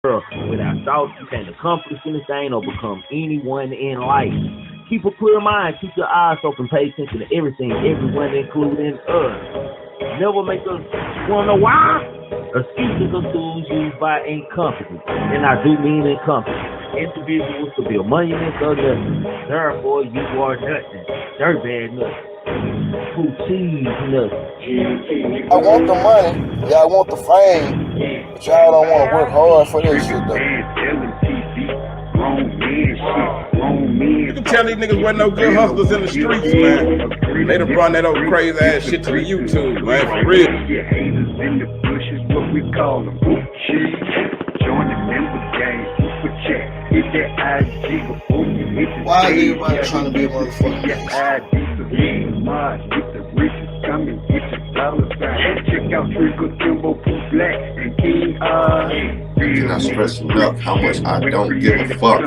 Without thought, you can't accomplish anything or become anyone in life. Keep a clear mind, keep your eyes open, pay attention to everything, everyone, including us. Never make us wanna know why. Excuses are tools used by incompetent, and I do mean incompetent individuals to build monuments of nothing. Therefore, you are nothing. Dirt bad nothing. Who cheese nothing. I want the money, y'all want the fame, but y'all don't want to work hard for this shit though. You can tell these niggas wasn't no good hustlers in the streets, man. They done brought that old crazy ass shit to the YouTube, man, for real. Haters in the bushes, what we call them. Join the member gang, super chat. Hit that IG before you hit the Why is everybody trying to be a motherfucker? Get the riches coming, get your dollar sign. Check out Trickle Timbo, Black, and King I cannot stress enough how much I don't give a fuck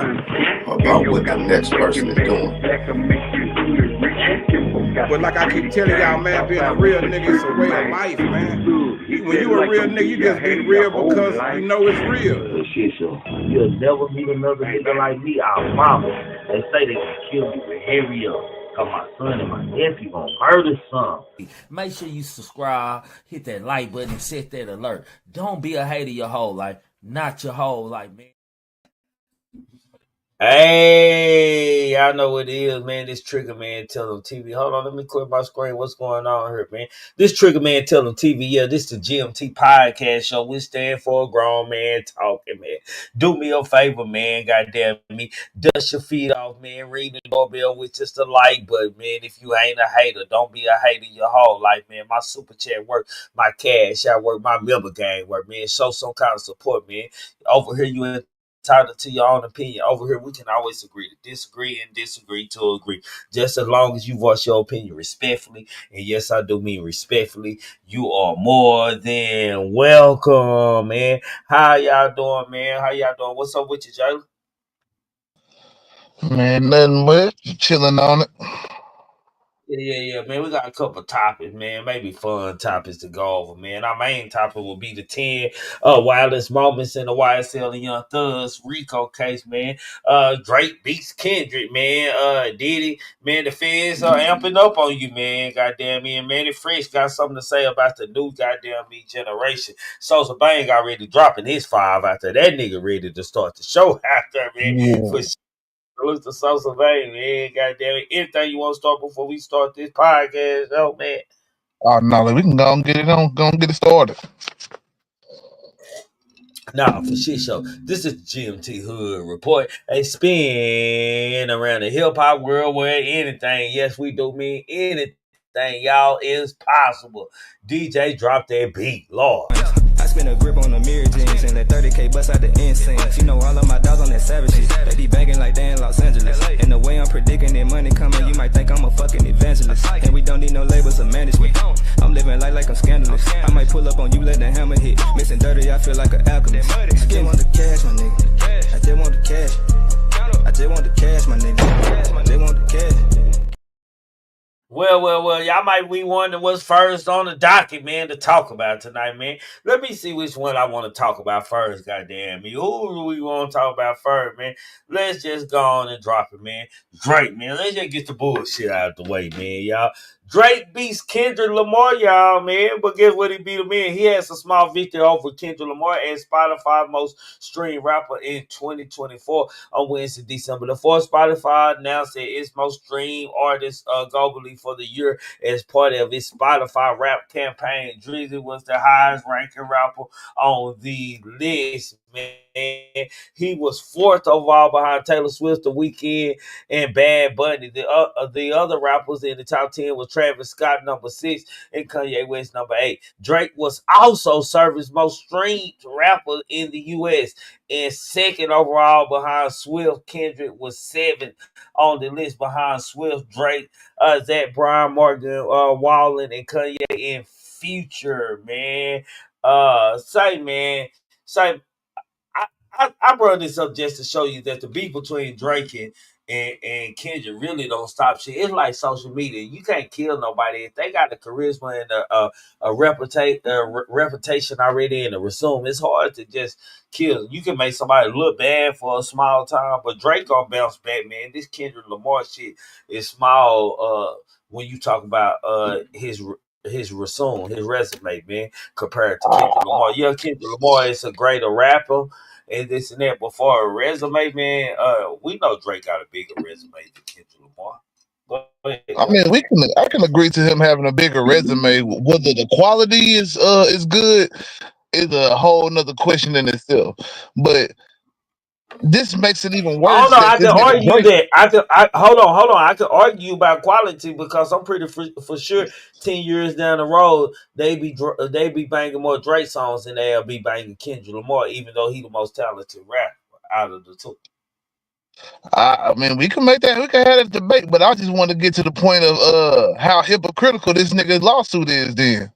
about what the next person is doing. But like I keep telling y'all, man, being a real nigga is a way of life, man. When you a real nigga, you just be real because you know it's real. You'll never meet another nigga like me, our mama. They say they can kill me with hurry up. Cause my son and my nephew gonna murder some. Make sure you subscribe, hit that like button, and set that alert. Don't be a hater your whole life. Not your whole life, man. Hey, y'all know what it is, man. This Trigger Man Tell Them TV. Hold on, let me clear my screen. What's going on here, man? This Trigger Man Tell Them TV. Yeah, this is the GMT podcast show. We stand for a grown man talking, man. Do me a favor, man. Goddamn me. Dust your feet off, man. Ring the doorbell with just a like button, man. If you ain't a hater, don't be a hater your whole life, man. My super chat work, my cash out work, my member game work, man. Show some kind of support, man. Over here, you entitled to your own opinion. Over here, we can always agree to disagree and disagree to agree. Just as long as you voice your opinion respectfully, and yes, I do mean respectfully, you are more than welcome, man. How y'all doing, man? How y'all doing? What's up with you, Jayla? Man, nothing much. Chilling on it. Yeah, man. We got a couple topics, man. Maybe fun topics to go over, man. Our main topic will be the 10 wildest moments in the YSL and Young Thugs Rico case, man. Drake beats Kendrick, man. Diddy, man. The fans are amping up on you, man. Goddamn me. And Manny Fresh got something to say about the new goddamn me generation. Sosa Bang already dropping his 5 after that nigga ready to start the show after, man. Yeah. For Salute to Sosa Bang, man. Goddamn it. Anything you want to start before we start this podcast, oh man. Oh no, we can go and get it on, go and get it started. Nah, for shit show. This is GMT Hood Report. A spin around the hip hop world where anything, yes, we do mean anything, y'all, is possible. DJ drop that beat, Lord. I spin a grip on the mirror jeans and let 30K bust out the incense. You know all of my dogs on that savage shit. They be banging like they in Los Angeles. And the way I'm predicting that money coming, you might think I'm a fucking evangelist. And we don't need no labels or management. I'm living life like I'm scandalous. I might pull up on you, let the hammer hit. Missing 30, I feel like an alchemist. I just want the cash, my nigga. I just want the cash. I just want the cash, my nigga. I just want the cash. Well, y'all might be wondering what's first on the docket, man, to talk about tonight, man. Let me see which one I want to talk about first, goddamn me. Who do we want to talk about first, man? Let's just go on and drop it, man. Drake, man. Let's just get the bullshit out of the way, man, y'all. Drake beats Kendrick Lamar, y'all, man. But guess what he beat him in? He has a small victory over Kendrick Lamar as Spotify's most streamed rapper in 2024 on Wednesday, December the 4th. Spotify announced that its most streamed artist globally for the year as part of its Spotify rap campaign. Drizzy was the highest ranking rapper on the list, man. He was 4th overall behind Taylor Swift, The Weeknd, and Bad Bunny. The other rappers in the top 10 was Travis Scott, number 6, and Kanye West, number 8. Drake was also Service's most streamed rapper in the U.S. and 2nd overall behind Swift. Kendrick was 7th on the list behind Swift, Drake, Zach Bryan, Morgan Wallen, and Kanye in Future, man. Say, I brought this up just to show you that the beef between Drake and Kendrick really don't stop shit. It's like social media. You can't kill nobody if they got the charisma and a reputation already in the resume. It's hard to just kill. You can make somebody look bad for a small time, but Drake gonna bounce back, man. This Kendrick Lamar shit is small. When you talk about his resume, his resume, man, compared to Kendrick Lamar. Yeah, Kendrick Lamar is a greater rapper and this and that. But for a resume, man, we know Drake got a bigger resume than Kendrick Lamar. Go ahead, I mean, I can agree to him having a bigger resume. Whether the quality is good is a whole nother question in itself. But this makes it even worse Hold on, that I this can nigga argue Drake. that. Hold on. I can argue about quality because I'm pretty for sure 10 years down the road they be banging more Drake songs than they'll be banging Kendrick Lamar, even though he the most talented rapper out of the two. I mean, we can make that. We can have that debate, but I just want to get to the point of how hypocritical this nigga's lawsuit is. Then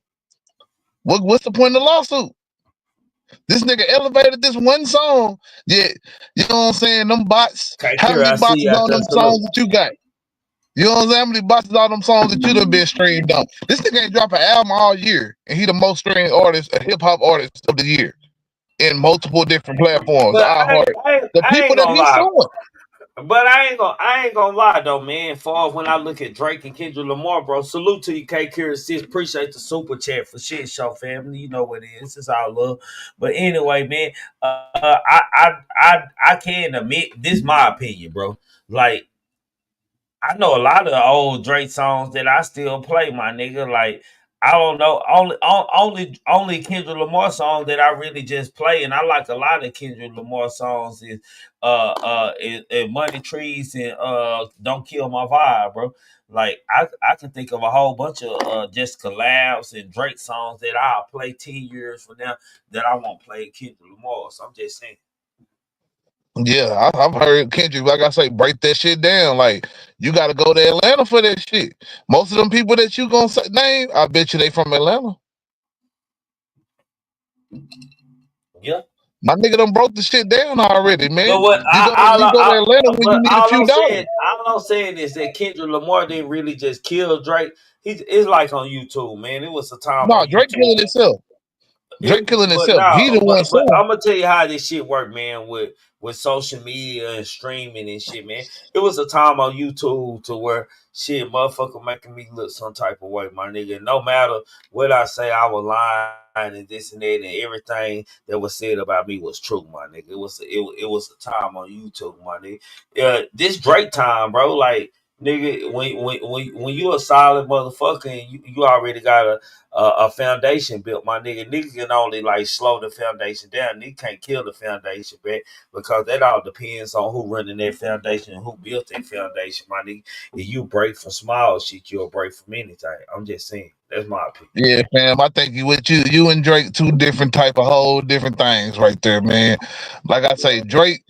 what's the point of the lawsuit? This nigga elevated this one song. Yeah, you know what I'm saying? Them bots. Okay, How Kira, many I see bots you is out on there. them Salute. songs that you got? You know what I'm saying? How many bots is on them songs that you done been streamed on? This nigga ain't drop an album all year, and he the most streamed artist, a hip hop artist of the year in multiple different platforms. But I heart the I people ain't that gonna he's lie. suing. But I ain't gonna lie though, man. For when I look at Drake and Kendrick Lamar, bro, salute to you, K. Kira Sis. Appreciate the super chat for shit show family. You know what it is. It's all love. But anyway, man, I can admit this is my opinion, bro. Like I know a lot of old Drake songs that I still play, my nigga. Like I don't know, only Kendrick Lamar song that I really just play, and I like a lot of Kendrick Lamar songs is Money Trees and Don't Kill My Vibe, bro. Like I can think of a whole bunch of just collabs and Drake songs that I'll play 10 years from now that I won't play Kendrick Lamar. So I'm just saying. Yeah, I've heard Kendrick, like I say, break that shit down. Like, you got to go to Atlanta for that shit. Most of them people that you gonna say, name, I bet you they from Atlanta. Yeah. My nigga done broke the shit down already, man. But what You go to Atlanta when you but need a few dollars. all I'm saying is that Kendrick Lamar didn't really just kill Drake. It's like on YouTube, man. It was a time No, on Drake YouTube. killing himself. Drake killing But himself. He the no, one but suing. I'm gonna tell you how this shit work, man. With social media and streaming and shit, man. It was a time on YouTube to where shit, motherfucker, making me look some type of way, my nigga. No matter what I say, I was lying and this and that, and everything that was said about me was true, my nigga. It was a time on YouTube, my nigga. This Drake time, bro, like. Nigga, when you a solid motherfucker and you already got a foundation built, my nigga. Nigga can only like slow the foundation down. Nigga can't kill the foundation, back because that all depends on who running that foundation and who built that foundation, my nigga. If you break from small shit, you'll break from anything. I'm just saying. That's my opinion. Yeah, fam. I think you and Drake, two different type of whole different things right there, man. Like I say, Drake.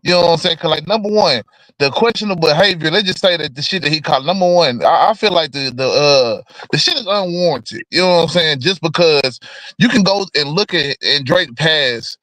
You know what I'm saying? Cause like number one, the questionable behavior. Let's just say that the shit that he caught. Number one, I feel like the shit is unwarranted. You know what I'm saying? Just because you can go and look at Drake past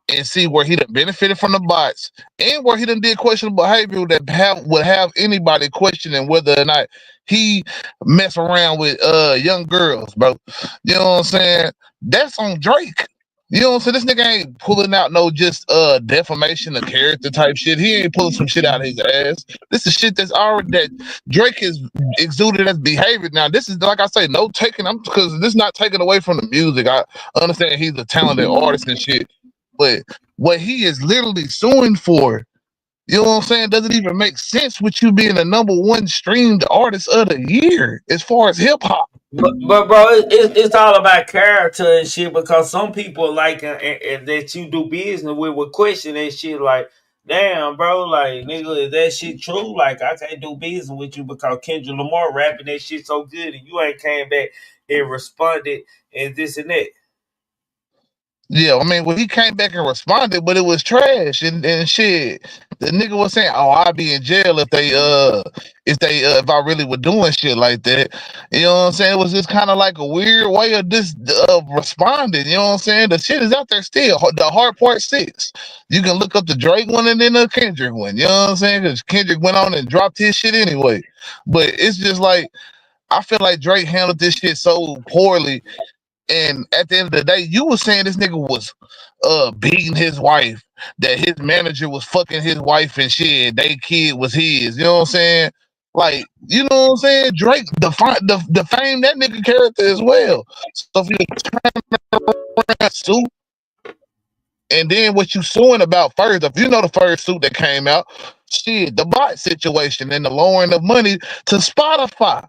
and see where he done benefited from the bots and where he done did questionable behavior that would have anybody questioning whether or not he mess around with young girls, bro. You know what I'm saying? That's on Drake. You know what I'm saying? This nigga ain't pulling out no just defamation of character type shit. He ain't pulling some shit out of his ass. This is shit that's already that Drake has exuded as behavior. Now, this is like I say, no taking. I'm because this is not taking away from the music. I understand he's a talented artist and shit, but what he is literally suing for, you know what I'm saying, doesn't even make sense with you being the number one streamed artist of the year as far as hip hop. But bro, it's all about character and shit because some people like and that you do business with will question that shit like, damn, bro, like nigga, is that shit true? Like I can't do business with you because Kendrick Lamar rapping that shit so good and you ain't came back and responded and this and that. Yeah, I mean, well, he came back and responded, but it was trash and shit. the nigga was saying, "Oh, I'd be in jail if I really were doing shit like that." You know what I'm saying? It was just kind of like a weird way of this responding. You know what I'm saying? The shit is out there still. The hard part 6. You can look up the Drake one and then the Kendrick one. You know what I'm saying? Because Kendrick went on and dropped his shit anyway. But it's just like I feel like Drake handled this shit so poorly. And at the end of the day, you were saying this nigga was beating his wife, that his manager was fucking his wife and shit. They kid was his. You know what I'm saying? Like, you know what I'm saying? Drake defamed that nigga character as well. So if you sue, and then what you suing about first, if you know the first suit that came out, shit, the bot situation and the lowering of money to Spotify.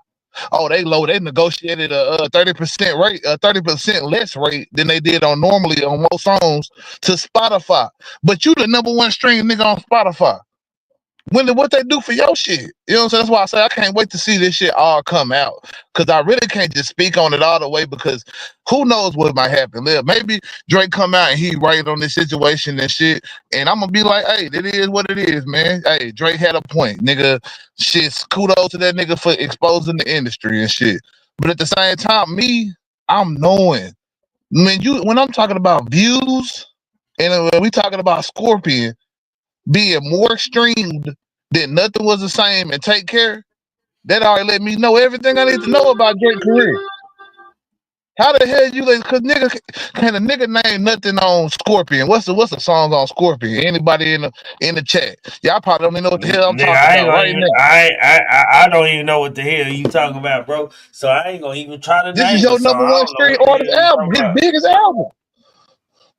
Oh, they negotiated a 30% rate, a 30% less rate than they did on normally on most songs to Spotify. But you the #1 stream nigga on Spotify. What they do for your shit? You know what I'm saying? That's why I say I can't wait to see this shit all come out. Cause I really can't just speak on it all the way because who knows what might happen. Maybe Drake come out and he right on this situation and shit. And I'm gonna be like, hey, it is what it is, man. Hey, Drake had a point, nigga. Shit's kudos to that nigga for exposing the industry and shit. But at the same time, I'm knowing. When I'm talking about views and when we talking about Scorpion being more streamed than Nothing Was the Same and Take Care, that already let me know everything I need to know about Drake's career. How the hell you like? Cause nigga, can a nigga name nothing on Scorpion? What's the song on Scorpion? Anybody in the chat? Y'all probably don't even know what the hell I'm talking about right now. I don't even know what the hell you talking about, bro. So I ain't gonna even try to This name is your the song. #1 stream artist album, his biggest album.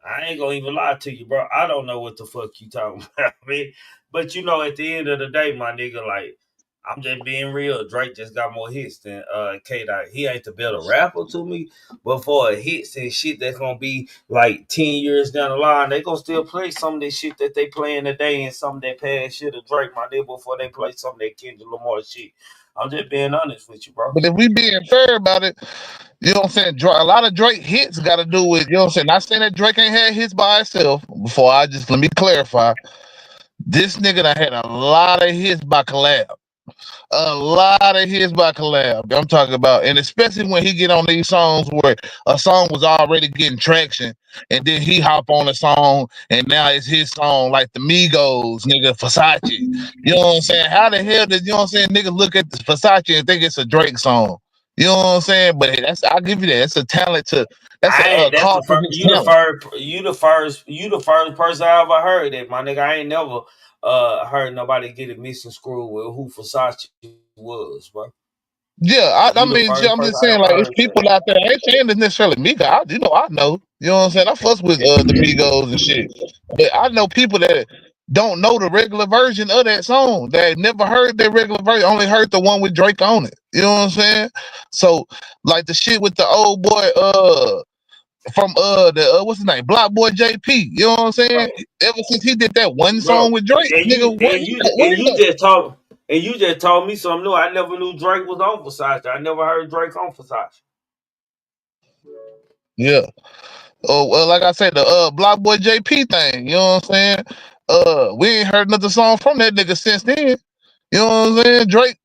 I ain't gonna even lie to you, bro. I don't know what the fuck you talking about, man. But you know, at the end of the day, my nigga, like, I'm just being real. Drake just got more hits than K-Dot. He ain't the better rapper to me, but for hits and shit that's gonna be like 10 years down the line, they gonna still play some of this shit that they playing today and some of that past shit of Drake, my nigga, before they play some of that Kendrick Lamar shit. I'm just being honest with you, bro. But if we being fair about it, you know what I'm saying? A lot of Drake hits got to do with, you know what I'm saying? Not saying that Drake ain't had hits by himself. Let me clarify. This nigga done had a lot of hits by collab. A lot of hits by collab. I'm talking about, and especially when he get on these songs where a song was already getting traction, and then he hop on a song, and now it's his song, like the Migos, nigga, Versace. You know what I'm saying? How the hell did, you know what I'm saying, niggas look at the Versace and think it's a Drake song? You know what I'm saying? But I'll give you that. That's a talent to. That's a call to his talent. You the first person I ever heard that, my nigga. I ain't never heard nobody get a missing screw with who Versace was, bro. Yeah, I'm just saying, like, it's people out there. I ain't saying it's necessarily me. I know. You know what I'm saying? I fuss with the Migos and shit, but I know people that don't know the regular version of that song. That never heard that regular version, only heard the one with Drake on it. You know what I'm saying? So, like the shit with the old boy, from what's his name, Block Boy JP. You know what I'm saying? Ever since he did that one song with Drake, you just told me something new. I never knew Drake was on Versace. I never heard Drake on Versace. Yeah. Oh, well, like I said, the Block Boy JP thing. You know what I'm saying? We ain't heard another song from that nigga since then. You know what I'm saying? Drake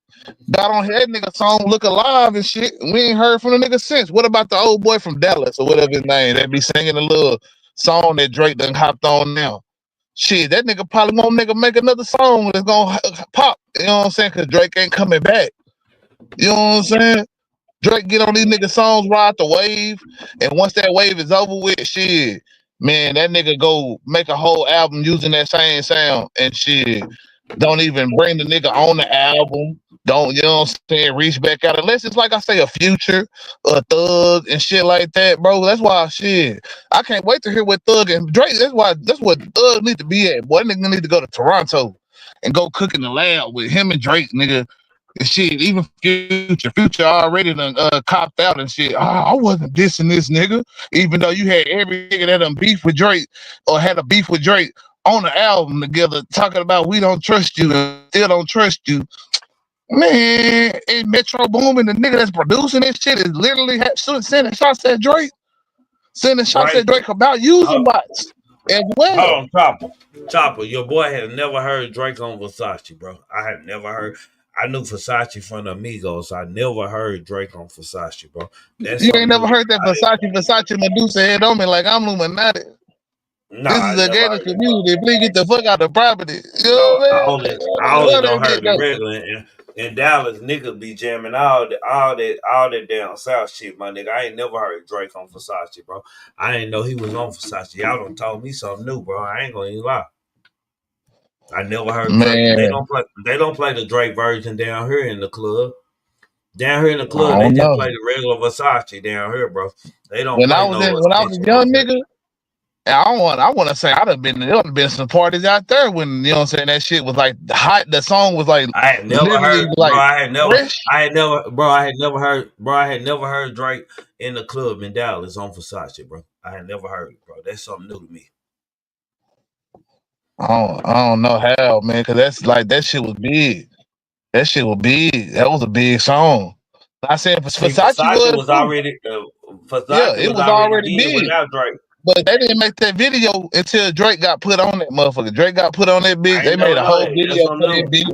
got on that nigga song Look Alive and shit. We ain't heard from the nigga since. What about the old boy from Dallas or whatever his name that be singing a little song that Drake done hopped on now? Shit, that nigga probably won't make another song that's gonna pop. You know what I'm saying? Cause Drake ain't coming back. You know what I'm saying? Drake get on these nigga songs, ride the wave, and once that wave is over with, shit, man, that nigga go make a whole album using that same sound and shit. Don't even bring the nigga on the album. Don't, you know what I'm saying, reach back out. Unless it's like I say, a Future, a Thug, and shit like that, bro. That's why, shit, I can't wait to hear what Thug and Drake, that's what Thug need to be at. Boy, that nigga need to go to Toronto and go cook in the lab with him and Drake, nigga. And shit, even Future already done copped out and shit. I wasn't dissing this nigga, even though you had every nigga that done beef with Drake or had a beef with Drake on the album together, talking about we don't trust you and still don't trust you. Man, and Metro Boomin, the nigga that's producing this shit, is literally sending shots at Drake. Sending shots at Drake about using bots. as Hold well. on, Chopper. Chopper, your boy had never heard Drake on Versace, bro. I had never heard. I knew Versace from the Amigos. I never heard Drake on Versace, bro. That's You ain't something new never to me. heard that I didn't. Versace Medusa head on me like I'm Illuminati. No, This is I a never gated heard it, bro. community. Please get the fuck out of the property. You know No, what I I'm only, I saying? only Let don't that heard bitch the go. regular in Dallas. Niggas be jamming all that down south shit, my nigga. I ain't never heard Drake on Versace, bro. I didn't know he was on Versace. Y'all done told me something new, bro. I ain't gonna even lie. I never heard Drake. They Man, don't play. They don't play the Drake version down here in the club. Down here in the I club, they don't just know. play the regular Versace down here, bro. They don't play no When I was a extension on young Drake. nigga, I wanna say there done been some parties out there when you know what I'm saying that shit was like hot. The song was like I had never literally heard, bro. like fresh. I had never heard Drake in the club in Dallas on Versace, bro. I had never heard it, bro. That's something new to me. I don't know how, man, because that's like that shit was big. That shit was big. That was a big song. I said See, Versace was too. Yeah, Versace it was was already already big big. without Drake. But they didn't make that video until Drake got put on that motherfucker. Drake got put on that bitch. I They ain't made never a know whole that. That's video something for that new. beat.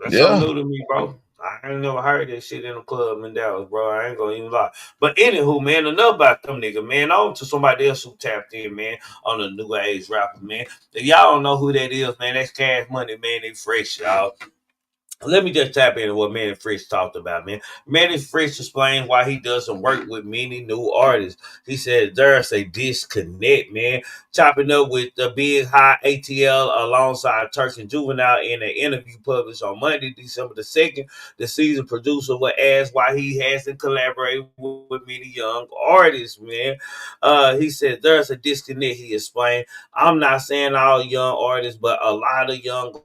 That's something Yeah. new to me, bro. I ain't never heard that shit in a club in Dallas, bro. I ain't gonna even lie. But anywho, man, enough about them nigga, man. On to somebody else who tapped in, man, on the new age rapper, man. If y'all don't know who that is, man. That's Cash Money, man. They fresh, y'all. Let me just tap into what Manny Fresh talked about, man. Manny Fresh explained why he doesn't work with many new artists. He said there's a disconnect, man. Chopping up with the Big High ATL alongside Turk and Juvenile in an interview published on Monday, December the 2nd. The season producer was asked why he hasn't collaborated with many young artists, man. He said there's a disconnect, he explained. I'm not saying all young artists, but a lot of young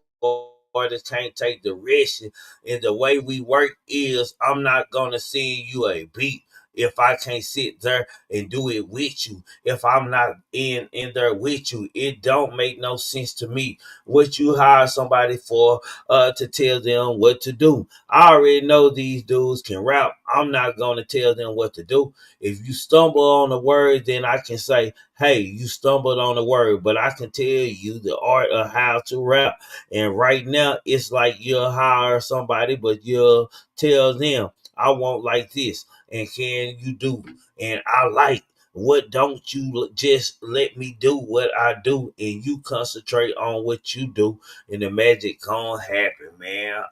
artists can't take direction. And the way we work is I'm not gonna send you a beat if I can't sit there and do it with you. If I'm not in there with you, it don't make no sense to me. What you hire somebody for to tell them what to do. I already know these dudes can rap. I'm not gonna tell them what to do. If you stumble on the word, then I can say, hey, you stumbled on the word, but I can tell you the art of how to rap. And right now, it's like you'll hire somebody, but you'll tell them, I want like this. And can you do? And I like, what don't you just let me do what I do and you concentrate on what you do and the magic gonna happen, man.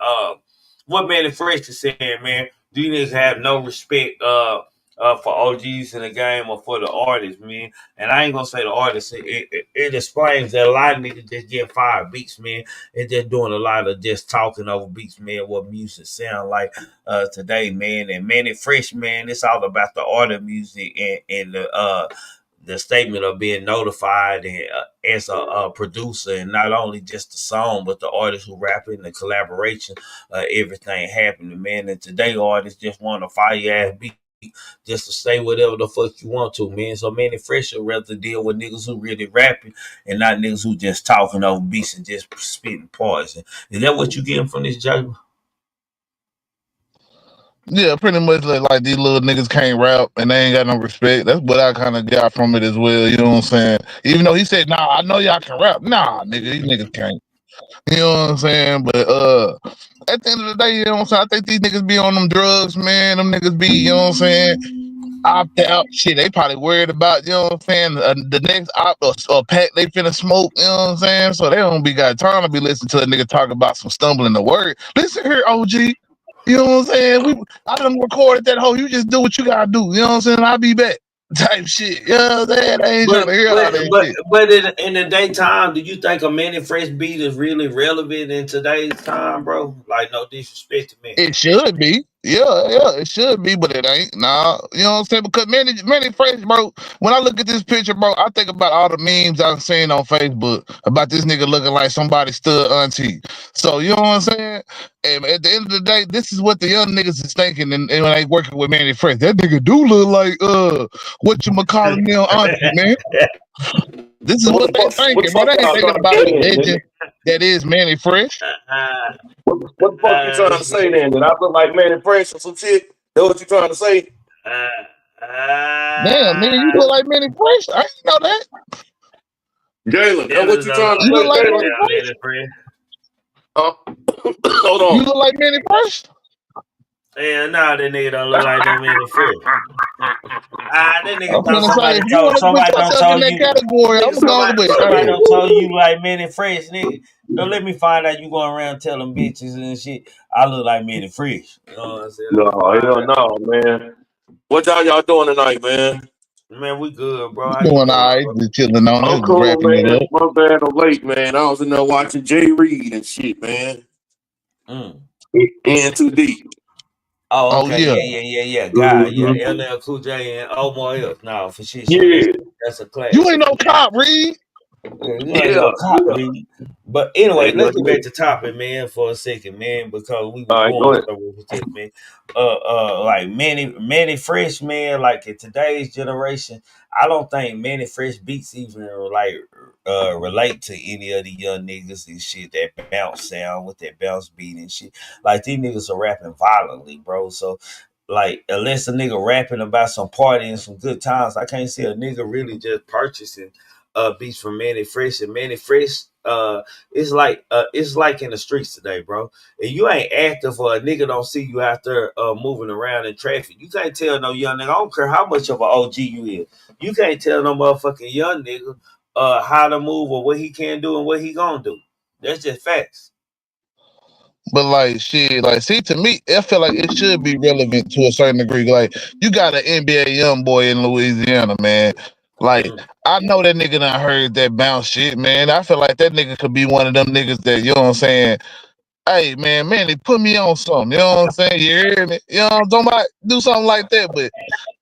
What Manny Fresh is saying, man, these niggas have no respect for OGs in the game or for the artists, man. And I ain't gonna say the artists. It explains that a lot of niggas just get fired beats, man. And just doing a lot of just talking over beats, man. What music sound like today, man. And Manny Fresh, man, it's all about the art of music and the statement of being notified and as a producer, and not only just the song, but the artist who rapping, the collaboration, everything happening, man. And today, artists just want a fire ass beat just to say whatever the fuck you want to, man. So Manny Fresh would rather deal with niggas who really rapping and not niggas who just talking over beats and just spitting poison. Is that what you getting from this, Jay? Yeah, pretty much like these little niggas can't rap and they ain't got no respect. That's what I kind of got from it as well. You know what I'm saying? Even though he said, "Nah, I know y'all can rap." Nah, nigga, these niggas can't. You know what I'm saying? But at the end of the day, you know what I'm saying? I think these niggas be on them drugs, man. Them niggas be, you know what I'm saying, opt out. Shit, they probably worried about, you know what I'm saying, the next opt or pack they finna smoke, you know what I'm saying? So they don't be got time to be listening to a nigga talk about some stumbling the word. Listen here, OG. You know what I'm saying? I done recorded that whole, you just do what you gotta do. You know what I'm saying? I'll be back. Type shit. You know what I'm saying? They ain't trying But to hear all but that but shit. but in the daytime, do you think a Manny Fresh beat is really relevant in today's time, bro? Like, no disrespect to me. It should be. Yeah, it should be, but it ain't. Nah, you know what I'm saying? Because many Fresh, bro, when I look at this picture, bro, I think about all the memes I've seen on Facebook about this nigga looking like somebody stood auntie. So, you know what I'm saying? And at the end of the day, this is what the young niggas is thinking and when they working with Manny Fresh. That nigga do look like, what you call him now, auntie, man. This is what they What the thinking, bro. fuck They ain't y'all thinking trying to about say the then, nigga? legend that is Manny Fresh. uh, What the fuck you trying to say then? That I look like Manny Fresh or some shit? That what you trying to say? uh, Damn, nigga, you look like Manny Fresh. I didn't know that. Jalen, that's what you trying to You look say, like Jalen? Manny Fresh. Manny Fresh. Hold You on. look like Manny Fresh. And nah, that nigga don't look like no Manny Fresh. That nigga I'm thought gonna say, somebody if you want to put don't yourself in told that you. category, Nigga, I'm going with somebody hey. don't told you like Manny Fresh, nigga. Don't let me find out you going around telling bitches and shit. I look like Manny Fresh. You know what I'm saying? Let me No, find hell out. no, man. What y'all doing tonight, man? Man, we good, bro. How you Doing doing, all right, bro? just chilling on I'm it, cool, wrapping it man. up. My bad, I'm late, man. I was in there watching Jay Reed and shit, man. Mm. In too deep. Oh, Oh okay, yeah, yeah. God, yeah. Mm-hmm. LL Cool J and Omar F. No, for shit show. Yeah, That's a you ain't classic. no cop, Reed. You ain't yeah, no cop, yeah. Reed. But anyway, Ain't let's get nothing. back to topic, man, for a second, man, because we were All right, going go ahead. somewhere with this, man. Like many fresh man, like in today's generation, I don't think many fresh beats even like relate to any of the young niggas and shit. That bounce sound with that bounce beat and shit. Like these niggas are rapping violently, bro. So like unless a nigga rapping about some party and some good times, I can't see a nigga really just purchasing beats from Manny Fresh. And Manny Fresh it's like in the streets today, bro. And you ain't active or a nigga don't see you out there moving around in traffic. You can't tell no young nigga, I don't care how much of an OG you is. You can't tell no motherfucking young nigga how to move or what he can do and what he gonna do. That's just facts. But like shit, like see to me, I feel like it should be relevant to a certain degree. Like you got an NBA young boy in Louisiana, man. Like Mm. I know that nigga done heard that bounce shit, man. I feel like that nigga could be one of them niggas that you know what I'm saying. Hey man, they put me on something. You know what I'm saying? You hear me? You know what I'm talking about? Do something like that, but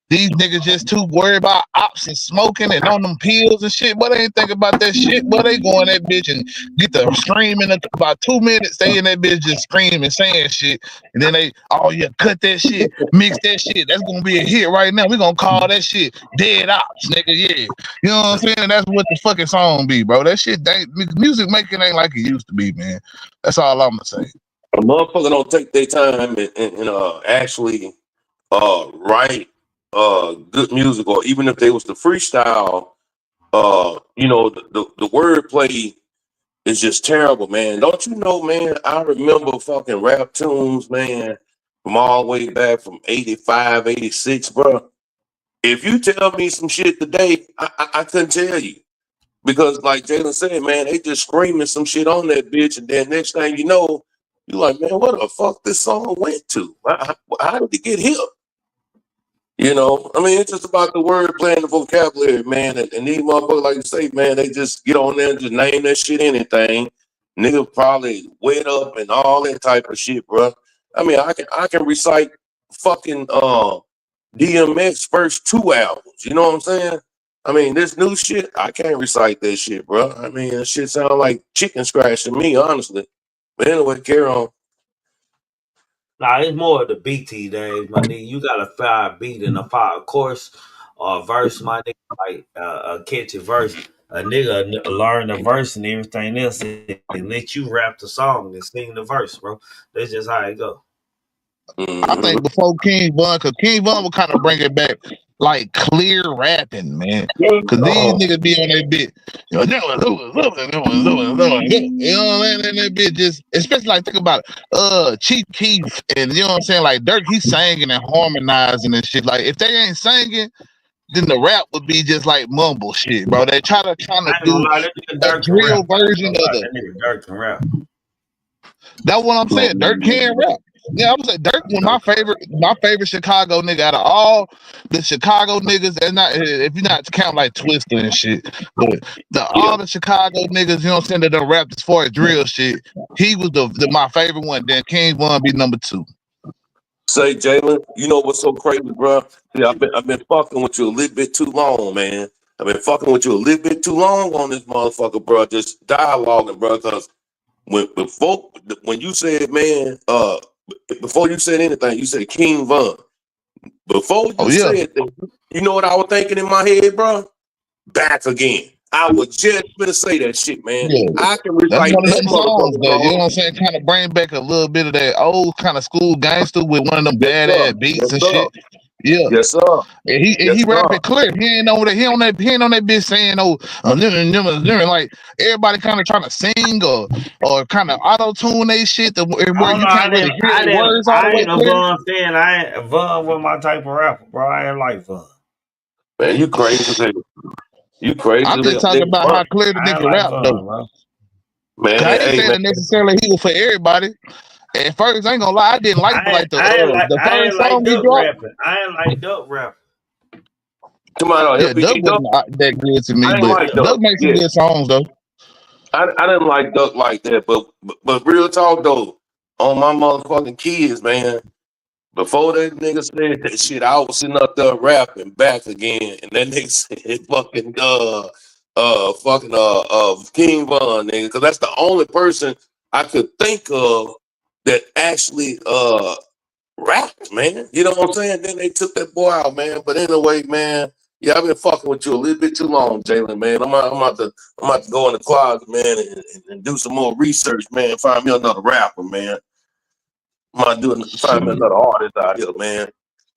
these niggas just too worried about ops and smoking and on them pills and shit. But they ain't think about that shit. But they go in that bitch and get the screaming about 2 minutes. They in that bitch just screaming, saying shit. And then they, oh yeah, cut that shit, mix that shit. That's gonna be a hit right now. We gonna call that shit dead ops, nigga. Yeah. You know what I'm saying? That's what the fucking song be, bro. That shit, music making ain't like it used to be, man. That's all I'm gonna say. A motherfucker don't take their time and actually write good music, or even if they was to freestyle, the wordplay is just terrible, man. Don't you know, man? I remember fucking rap tunes, man, from all the way back from 85, 86, bro. If you tell me some shit today, I couldn't tell you. Because like Jalen said, man, they just screaming some shit on that bitch, and then next thing you know, you're like, man, what the fuck this song went to? How did it get here? You know, I mean, it's just about the word playing the vocabulary, man. And these motherfuckers, like you say, man, they just get on there and just name that shit anything. Niggas probably wet up and all that type of shit, bro. I mean, I can recite fucking DMX first 2 albums. You know what I'm saying? I mean, this new shit, I can't recite that shit, bro. I mean, that shit sound like chicken scratch to me, honestly. But anyway, carry on. Nah, it's more of the BT days, my nigga. You got a fire beat and a fire chorus or a verse, my nigga, like a catchy verse. A nigga learn the verse and everything else and let you rap the song and sing the verse, bro. That's just how it go. I Mm-hmm. think before King Von, because King Von would kind of bring it back like clear rapping, man. Because these Oh, niggas be on that bit, you know what I'm saying? And that bit just, especially like, think about it, Chief Keef and you know what I'm saying? Like Dirk, he's singing and harmonizing and shit. Like, if they ain't singing, then the rap would be just like mumble shit, bro. They trying I to ain't gonna do lie, that nigga a Dirk can rap. drill I ain't version gonna of lie, the. that nigga Dirk can rap. That's what I'm saying. Dirk can rap. Yeah, I was like Dirk was my favorite Chicago nigga out of all the Chicago niggas. And not if you not to count like Twister and shit, but yeah. all the Chicago niggas, you know what I'm saying, that done rapped as far as drill shit. He was the my favorite one. Then King Von be number 2. Say, Jalen, you know what's so crazy, bro? Yeah, I've been fucking with you a little bit too long, man. I've been fucking with you a little bit too long on this motherfucker, bro. Just dialoguing, bro. Because when you said, man, before you said anything, you said King Von. Before Oh you yeah, said that, you know what I was thinking in my head, bro? Back again. I was just gonna say that shit, man. yeah. I can That's recite one of that them songs motherfucker that you know song. what I'm saying, kind of bring back a little bit of that old kind of school gangster with one of them Yes, sir. badass beats Yes, and sir. shit. Yeah. Yes, sir. And he Yes, sir. rapping clear. He ain't on that bitch saying like everybody kind of trying to sing or kind of auto tune they shit where Oh no, you can't really hear the words all the I way ain't a clear. Von fan. Von was my type of rapper, bro. I ain't like Von. Man, you crazy as hell. You crazy I'm as just hell. talking about how clear the I ain't nigga like rap though. Von, bro. Man, 'Cause I ain't hey, saying man. that necessarily he was for everybody. At first, I ain't gonna lie, I didn't like the I ain't first like song he Duck dropped. rapping. I ain't like Duck rapping. Come on, Yeah, Doug LBG Duck. wasn't that good to me, I ain't but like Doug Duck. makes some Yeah. good songs though. I didn't like Duck like that, but real talk though, on my motherfucking kids, man. Before that nigga said that shit, I was sitting up there rapping back again, and that nigga said King Von, nigga, because that's the only person I could think of that actually rapped, man. You know what I'm saying? Then they took that boy out, man. But anyway, man, yeah, I've been fucking with you a little bit too long, Jalen, man. I'm about to go in the closet, man, and do some more research, man. Find me another rapper, man. I'm about to find me Shit. another artist out here, man.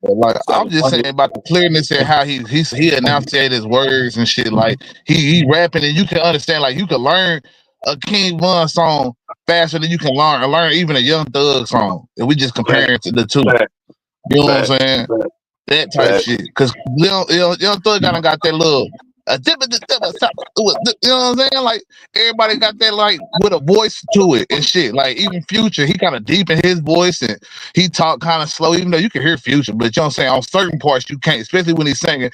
But like So I I'm can just saying about the clearness and how he enunciated his words and shit. Like he rapping and you can understand. Like you can learn a King Von song faster than you can learn even a Young Thug song. If we just fact, comparing to the two, fact, you know what I'm fact, saying? fact, That type fact. shit. Cause Young Thug kind of got that little. You know what I'm saying? Like everybody got that like with a voice to it and shit. Like even Future, he kind of deep in his voice and he talk kind of slow, even though you can hear Future, but you know what I'm saying? On certain parts you can't, especially when he's singing.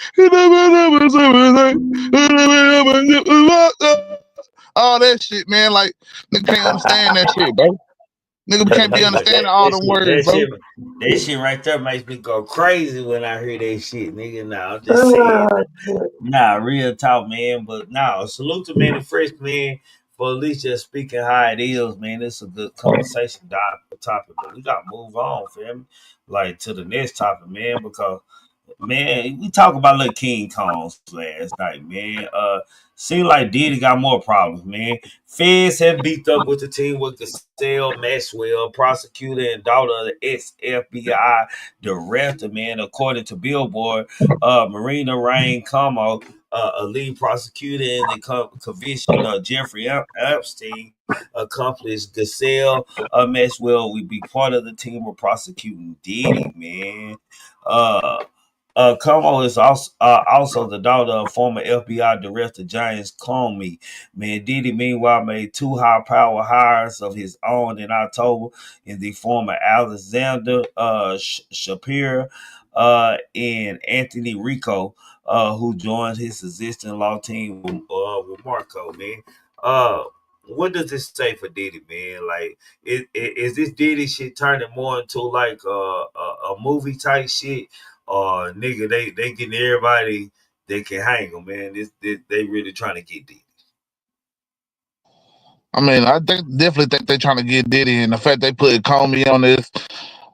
All that shit, man. Like nigga can't understand that shit, bro. Nigga can't be But understanding all them words, bro. that shit right there makes me go crazy when I hear that shit, nigga. Nah, I'm just saying. Nah, real talk, man. But nah, salute to man and fresh man for at least just speaking how it is, man. It's a good conversation topic, but we gotta move on, fam. Like to the next topic, man, because man, we talked about little King Kongs last night, man. Seem like Diddy got more problems, man. Feds have beat up with the team with Giselle Maxwell, prosecutor and daughter of the ex-FBI director, man. According to Billboard, Marina Rain Como, a lead prosecutor in the conviction of Jeffrey Epstein, accomplice Giselle Maxwell will be part of the team of prosecuting Diddy, man. Uh, Como is also the daughter of former FBI Director James Comey. Man, Diddy, meanwhile, made two high-power hires of his own in October in the former Alexander Shapiro and Anthony Rico, who joined his existing law team with Marco, man. Uh, what does this say for Diddy, man? Like, is this Diddy shit turning more into like a movie type shit? Nigga, they getting everybody they can hang them, man. They really trying to get deep. I mean, definitely think they're trying to get Diddy, and the fact they put Comey on this,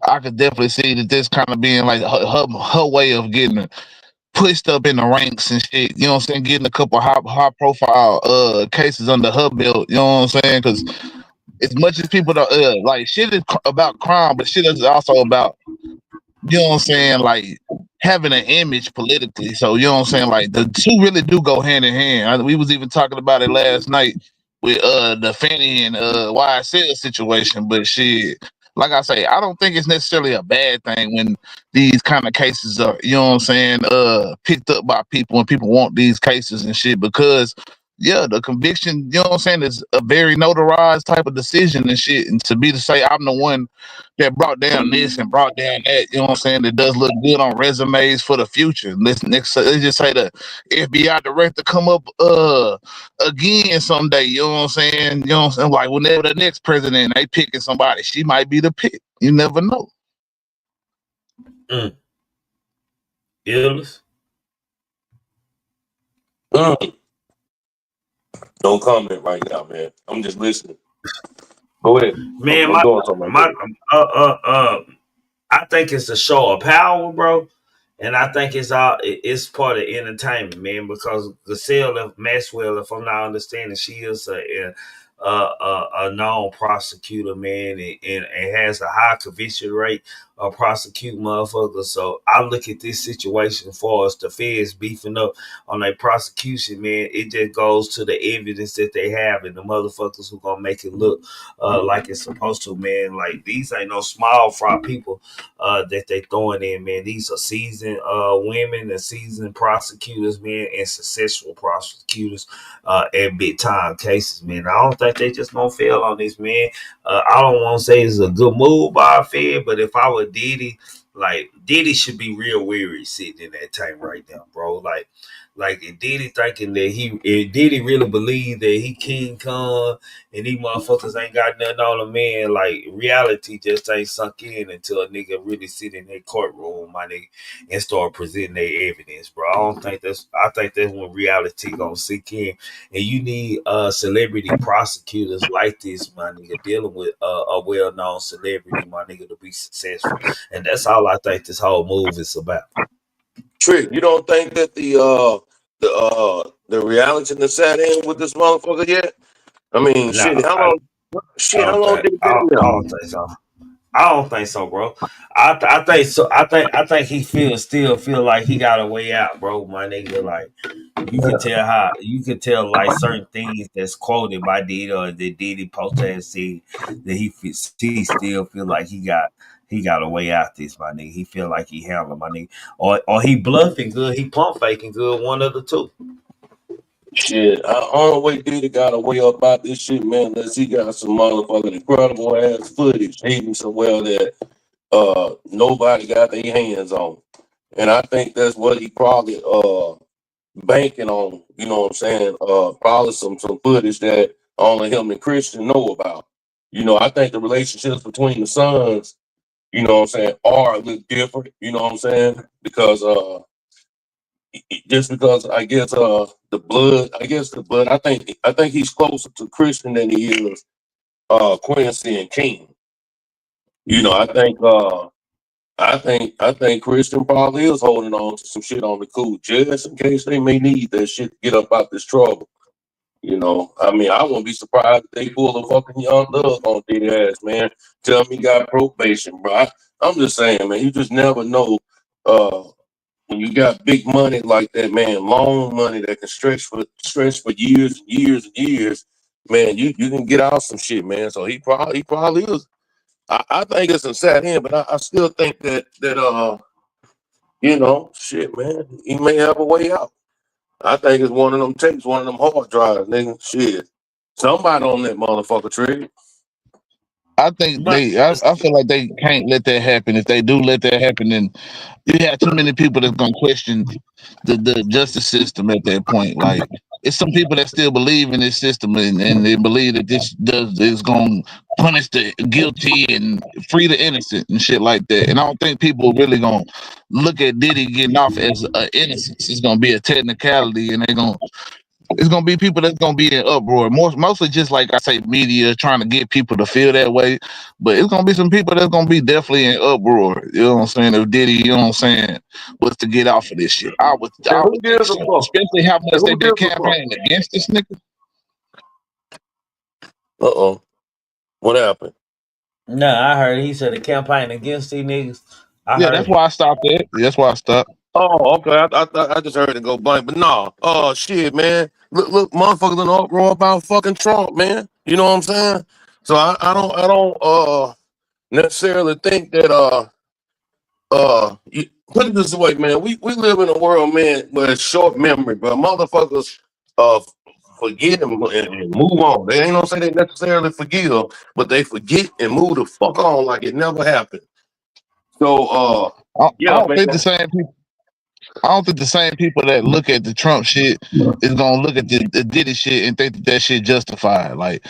I could definitely see that this kind of being like her way of getting pushed up in the ranks and shit. You know what I'm saying? Getting a couple high profile cases under her belt. You know what I'm saying? Because as much as people don't like shit is about crime, but shit is also about, you know what I'm saying, like having an image politically. So you know what I'm saying, like the two really do go hand in hand. We was even talking about it last night with the Fanny and YSL situation. But shit, like I say, I don't think it's necessarily a bad thing when these kind of cases are, you know what I'm saying, picked up by people and people want these cases and shit, because yeah, the conviction, you know what I'm saying, is a very notarized type of decision and shit. And to say I'm the one that brought down this and brought down that, you know what I'm saying, that does look good on resumes for the future. Let's just say the FBI director come up again someday, you know what I'm saying? You know what I'm saying? Like whenever the next president they picking somebody, she might be the pick. You never know. Illness. No comment right now, man. I'm just listening. Go ahead. Man, I'm doing something right my there. I think it's a show of power, bro. And I think it's part of entertainment, man, because Giselle Maxwell, if I'm not understanding, she is a known prosecutor, man, and has a high conviction rate of prosecuting motherfuckers. So I look at this situation for us, the feds beefing up on their prosecution, man. It just goes to the evidence that they have and the motherfuckers who gonna make it look like it's supposed to, man. Like these ain't no small fry people that they throwing in, man. These are seasoned women and seasoned prosecutors, man, and successful prosecutors in big time cases, man. I don't think they just gonna fail on this, man. I don't want to say it's a good move by a Fed, but if I were Diddy, like Diddy should be real weary sitting in that tank right now, bro. Like if Diddy thinking that if Diddy really believe that he King Kong and these motherfuckers ain't got nothing on him, man, like reality just ain't sunk in until a nigga really sit in that courtroom, my nigga, and start presenting their evidence, bro. I think that's when reality gonna sink in. And you need celebrity prosecutors like this, my nigga, dealing with a well known celebrity, my nigga, to be successful. And that's all I think this whole move is about. Trick, you don't think that the reality that sat in with this motherfucker yet? I mean, Nah, shit, how long did it I been now? don't think so. I don't think so, bro. I think so. I think he still feel like he got a way out, bro. My nigga, like you can tell like certain things that's quoted by Diddy or that Diddy post has said that he still feel like he got a way out this, my nigga. He feel like he handled my nigga, or he bluffing good, he pump faking good, one of the two. Shit, I don't way Diddy got a way about this shit, man, unless he got some motherfucking incredible ass footage hidden somewhere that nobody got their hands on. And I think that's what he probably banking on, you know what I'm saying? Probably some footage that only him and Christian know about. You know, I think the relationships between the sons, you know what I'm saying, are a little different, you know what I'm saying? Because just because the blood, I think he's closer to Christian than he is Quincy and King. You know, I think Christian probably is holding on to some shit on the cool just in case they may need that shit to get up out this trouble. You know, I mean, I wouldn't be surprised if they pull a fucking Young Thug on their ass, man. Tell me he got probation, bro. I'm just saying, man, you just never know uh when you got big money like that, man, long money that can stretch for years and years and years, man, you can get out some shit, man. So he probably is. I think it's a sad end, but I still think that you know, shit, man, he may have a way out. I think it's one of them tapes, one of them hard drives, nigga. Shit. Somebody on that motherfucker trigger. I think But I feel like they can't let that happen. If they do let that happen, then you have too many people that's gonna question the justice system at that point. Like it's some people that still believe in this system and they believe that this does is gonna punish the guilty and free the innocent and shit like that. And I don't think people really gonna look at Diddy getting off as a innocence. It's gonna be a technicality, and it's gonna be people that's gonna be in uproar. Mostly just like I say, media trying to get people to feel that way. But it's gonna be some people that's gonna be definitely in uproar. You know what I'm saying? If Diddy, you know what I'm saying, was to get off of this shit, I And who would think gives a so. fuck? Especially how much And they who been gives a fuck? campaigning against this nigga. What happened? nah, I heard he said the campaign against these niggas. I Yeah, that's heard. why I stopped at. That's why I stopped. Oh, okay. I just heard it go blank, but no. Oh shit, man. Look, motherfuckers in uproar about fucking Trump, man. You know what I'm saying? So I don't necessarily think that put it this way, man. We live in a world, man, where it's short memory, but motherfuckers uh forget and move on. They ain't gonna say they necessarily forgive, but they forget and move the fuck on like it never happened. So I yeah, don't man. think the same people. I don't think the same people that look at the Trump shit is gonna look at the Diddy shit and think that shit justified. Like,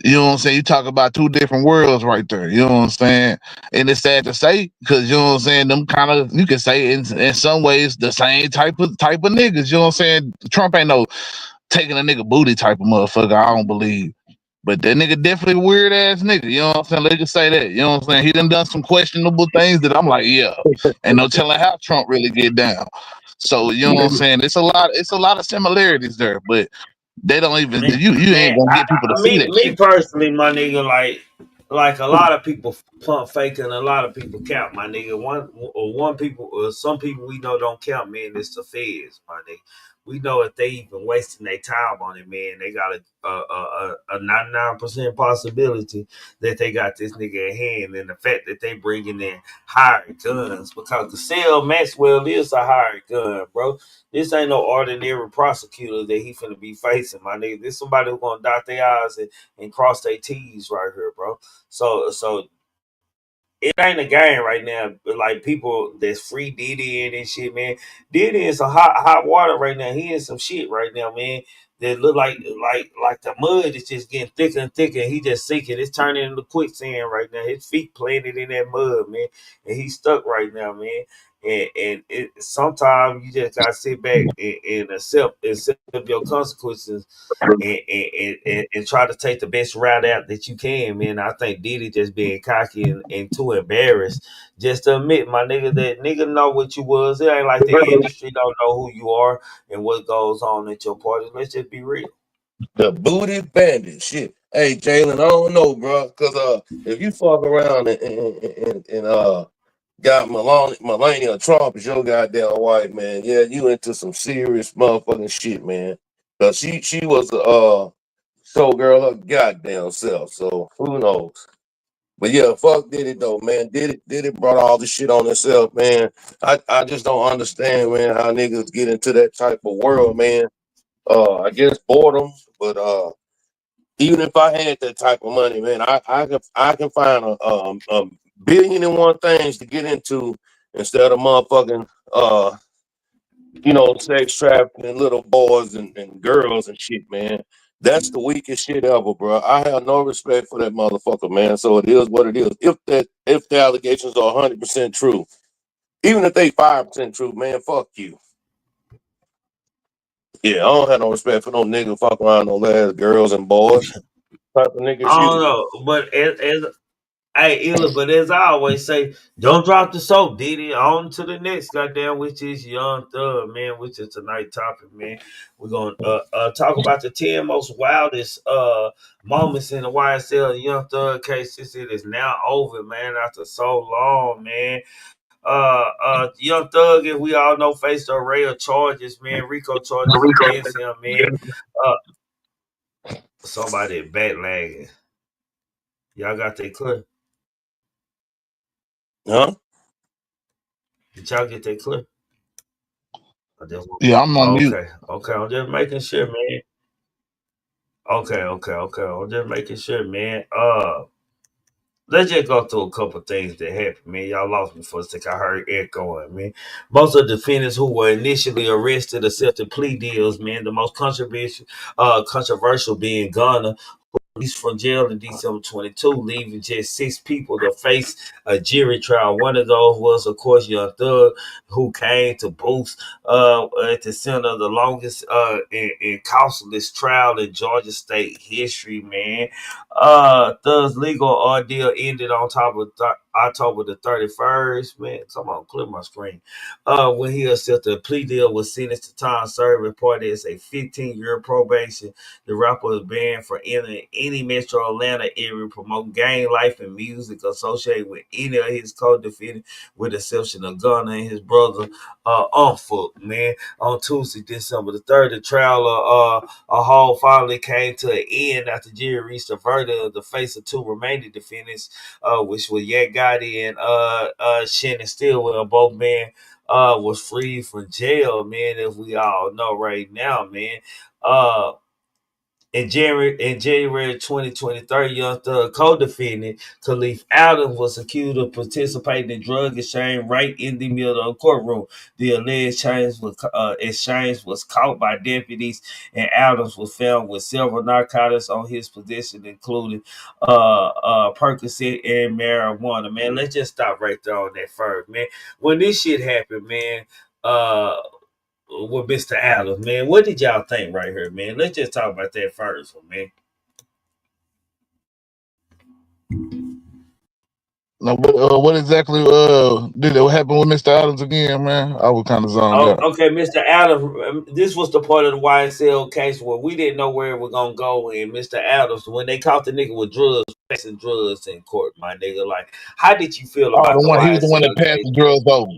you know what I'm saying? You talk about two different worlds right there. You know what I'm saying? And it's sad to say because you know what I'm saying. Them kind of you can say in some ways the same type of niggas. You know what I'm saying? Trump ain't no taking a nigga booty type of motherfucker. I don't believe. But that nigga definitely a weird ass nigga. You know what I'm saying? Let's just say that. You know what I'm saying? He done some questionable things that I'm like, yeah. And no telling how Trump really get down. So you know what I'm saying? It's a lot of similarities there. But They don't even Man, you man, ain't gonna get people to see that me shit. personally, my nigga, like a lot of people pump fake and a lot of people count, my nigga. One people or some people we know don't count, man. It's the feds, my nigga. We know if they even wasting their time on it, man, they got a 99% possibility that they got this nigga in hand, and the fact that they bringing in hired guns because the cell Maxwell is a hired gun, bro. This ain't no ordinary prosecutor that he finna be facing, my nigga. This somebody who gonna dot their I's and cross their T's right here, bro. So it ain't a game right now. But like people that's free Diddy and shit, man. Diddy in some hot water right now. He in some shit right now, man. That look like the mud is just getting thicker and thicker. And he just sinking. It's turning into quicksand right now. His feet planted in that mud, man, and he's stuck right now, man. And sometimes you just gotta sit back and accept your consequences and try to take the best route out that you can, man. I think Diddy just being cocky and too embarrassed just to admit, my nigga, that nigga know what you was. It ain't like the industry don't know who you are and what goes on at your parties. Let's just be real. The booty bandit shit. Hey, Jalen, I don't know, bro, because if you fuck around and got Melania Trump as your goddamn wife, man, yeah, you into some serious motherfucking shit, man. Cause she was showgirl her goddamn self. So who knows? But yeah, fuck Diddy though, man. Diddy brought all this shit on himself, man. I just don't understand, man, how niggas get into that type of world, man. I guess boredom, but even if I had that type of money, man, I can find a billion and one things to get into instead of motherfucking sex trafficking little boys and girls and shit, man. That's the weakest shit ever, bro. I have no respect for that motherfucker, man. So it is what it is. If the allegations are 100% true, even if they 5% true, man, fuck you. Yeah, I don't have no respect for no nigga fuck around no ass girls and boys. Type of niggas I don't you. know, but as hey, Illa, but as I always say, don't drop the soap, Diddy. On to the next, goddamn, which is Young Thug, man, which is tonight's topic, man. We're gonna talk about the 10 most wildest moments in the YSL Young Thug case. Since it is now over, man, after so long, man. Young Thug, as we all know, faced an array of charges, man, RICO charges against him, man. Uh, Somebody backlagging. Y'all got that clear? Huh? Did y'all get that clear? I just Yeah, I'm on mute. okay. I'm just making sure, man. Okay. I'm just making sure, man. Let's just go through a couple things that happened, man. Y'all lost me for a second. I heard echoing, man. Most of the defendants who were initially arrested accepted plea deals, man. The most controversial being Ghana, released from jail in December 22, leaving just 6 people to face a jury trial. One of those was, of course, Young Thug, who came to boost at the center of the longest and costliest trial in Georgia state history, man. Thug's legal ordeal ended on top of October the 31st. Man, come on, clear my screen. When he accepted a plea deal, was sentenced to time served, reported as a 15-year probation. The rapper was banned from entering any Metro Atlanta area, promoting gang life and music associated with any of his co-defendants, with the exception of Gunner and his brother, on foot, man. On Tuesday, December the 3rd, the trial a hall finally came to an end after jury reached a verdict of the face of 2 remaining defendants, which were Yak Gotti and Shannon Stillwell. Both men was free from jail, man, as we all know right now, man. Uh, in January 2023, Young Thug co-defendant Khalif Adams was accused of participating in drug exchange right in the middle of the courtroom. The alleged exchange was caught by deputies, and Adams was found with several narcotics on his possession, including Percocet and marijuana. Man, let's just stop right there on that first, man. When this shit happened, man, uh with Mr. Adams, man. What did y'all think right here, man? Let's just talk about that first one, man. Now, what exactly did it happen with Mr. Adams again, man? I was kind of zoned Oh, out. okay, Mr. Adams. This was the part of the YSL case where we didn't know where it was gonna go. And Mr. Adams, when they caught the nigga with drugs, passing drugs in court, my nigga, like, how did you feel Oh, about the the one he was the one that YSL passed case? the drugs over.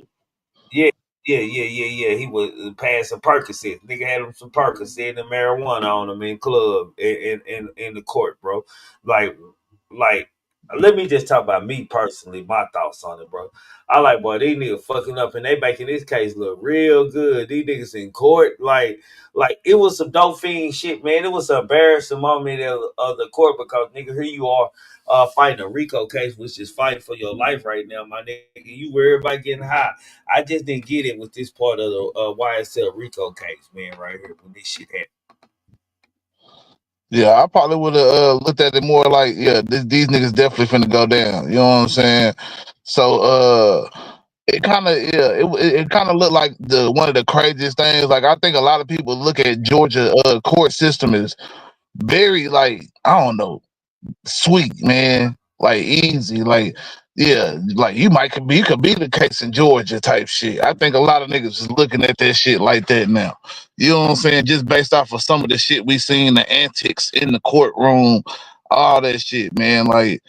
Yeah, yeah. He was passing Percocet. Nigga had him some Percocet and marijuana on him in club in the court, bro. Like, like. Let me just talk about me personally, my thoughts on it, bro. I like, boy, these niggas fucking up and they making this case look real good. These niggas in court, like it was some dope fiend shit, man. It was an embarrassing moment of the court because nigga, here you are fighting a RICO case, which is fighting for your life right now, my nigga. You worry about getting high. I just didn't get it with this part of the YSL RICO case, man, right here when this shit happened. Yeah, I probably would have looked at it more like, yeah, these niggas definitely finna go down. You know what I'm saying? So it kind of it kind of looked like the one of the craziest things. Like I think a lot of people look at Georgia court system as very like I don't know sweet, man. Like easy, like yeah, like you could be the case in Georgia type shit. I think a lot of niggas is looking at that shit like that now. You know what I'm saying? Just based off of some of the shit we seen, the antics in the courtroom, all that shit, man. Like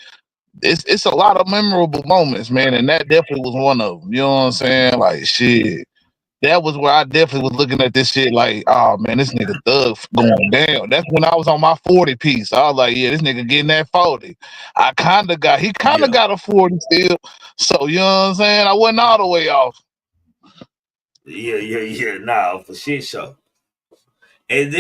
it's a lot of memorable moments, man, and that definitely was one of them. You know what I'm saying? Like shit. That was where I definitely was looking at this shit like, oh man, this nigga Thug going down. That's when I was on my 40 piece. I was like, yeah, this nigga getting that 40. He kinda Yeah, got a 40 still. So you know what I'm saying? I wasn't all the way off. yeah. Nah, for shit show. And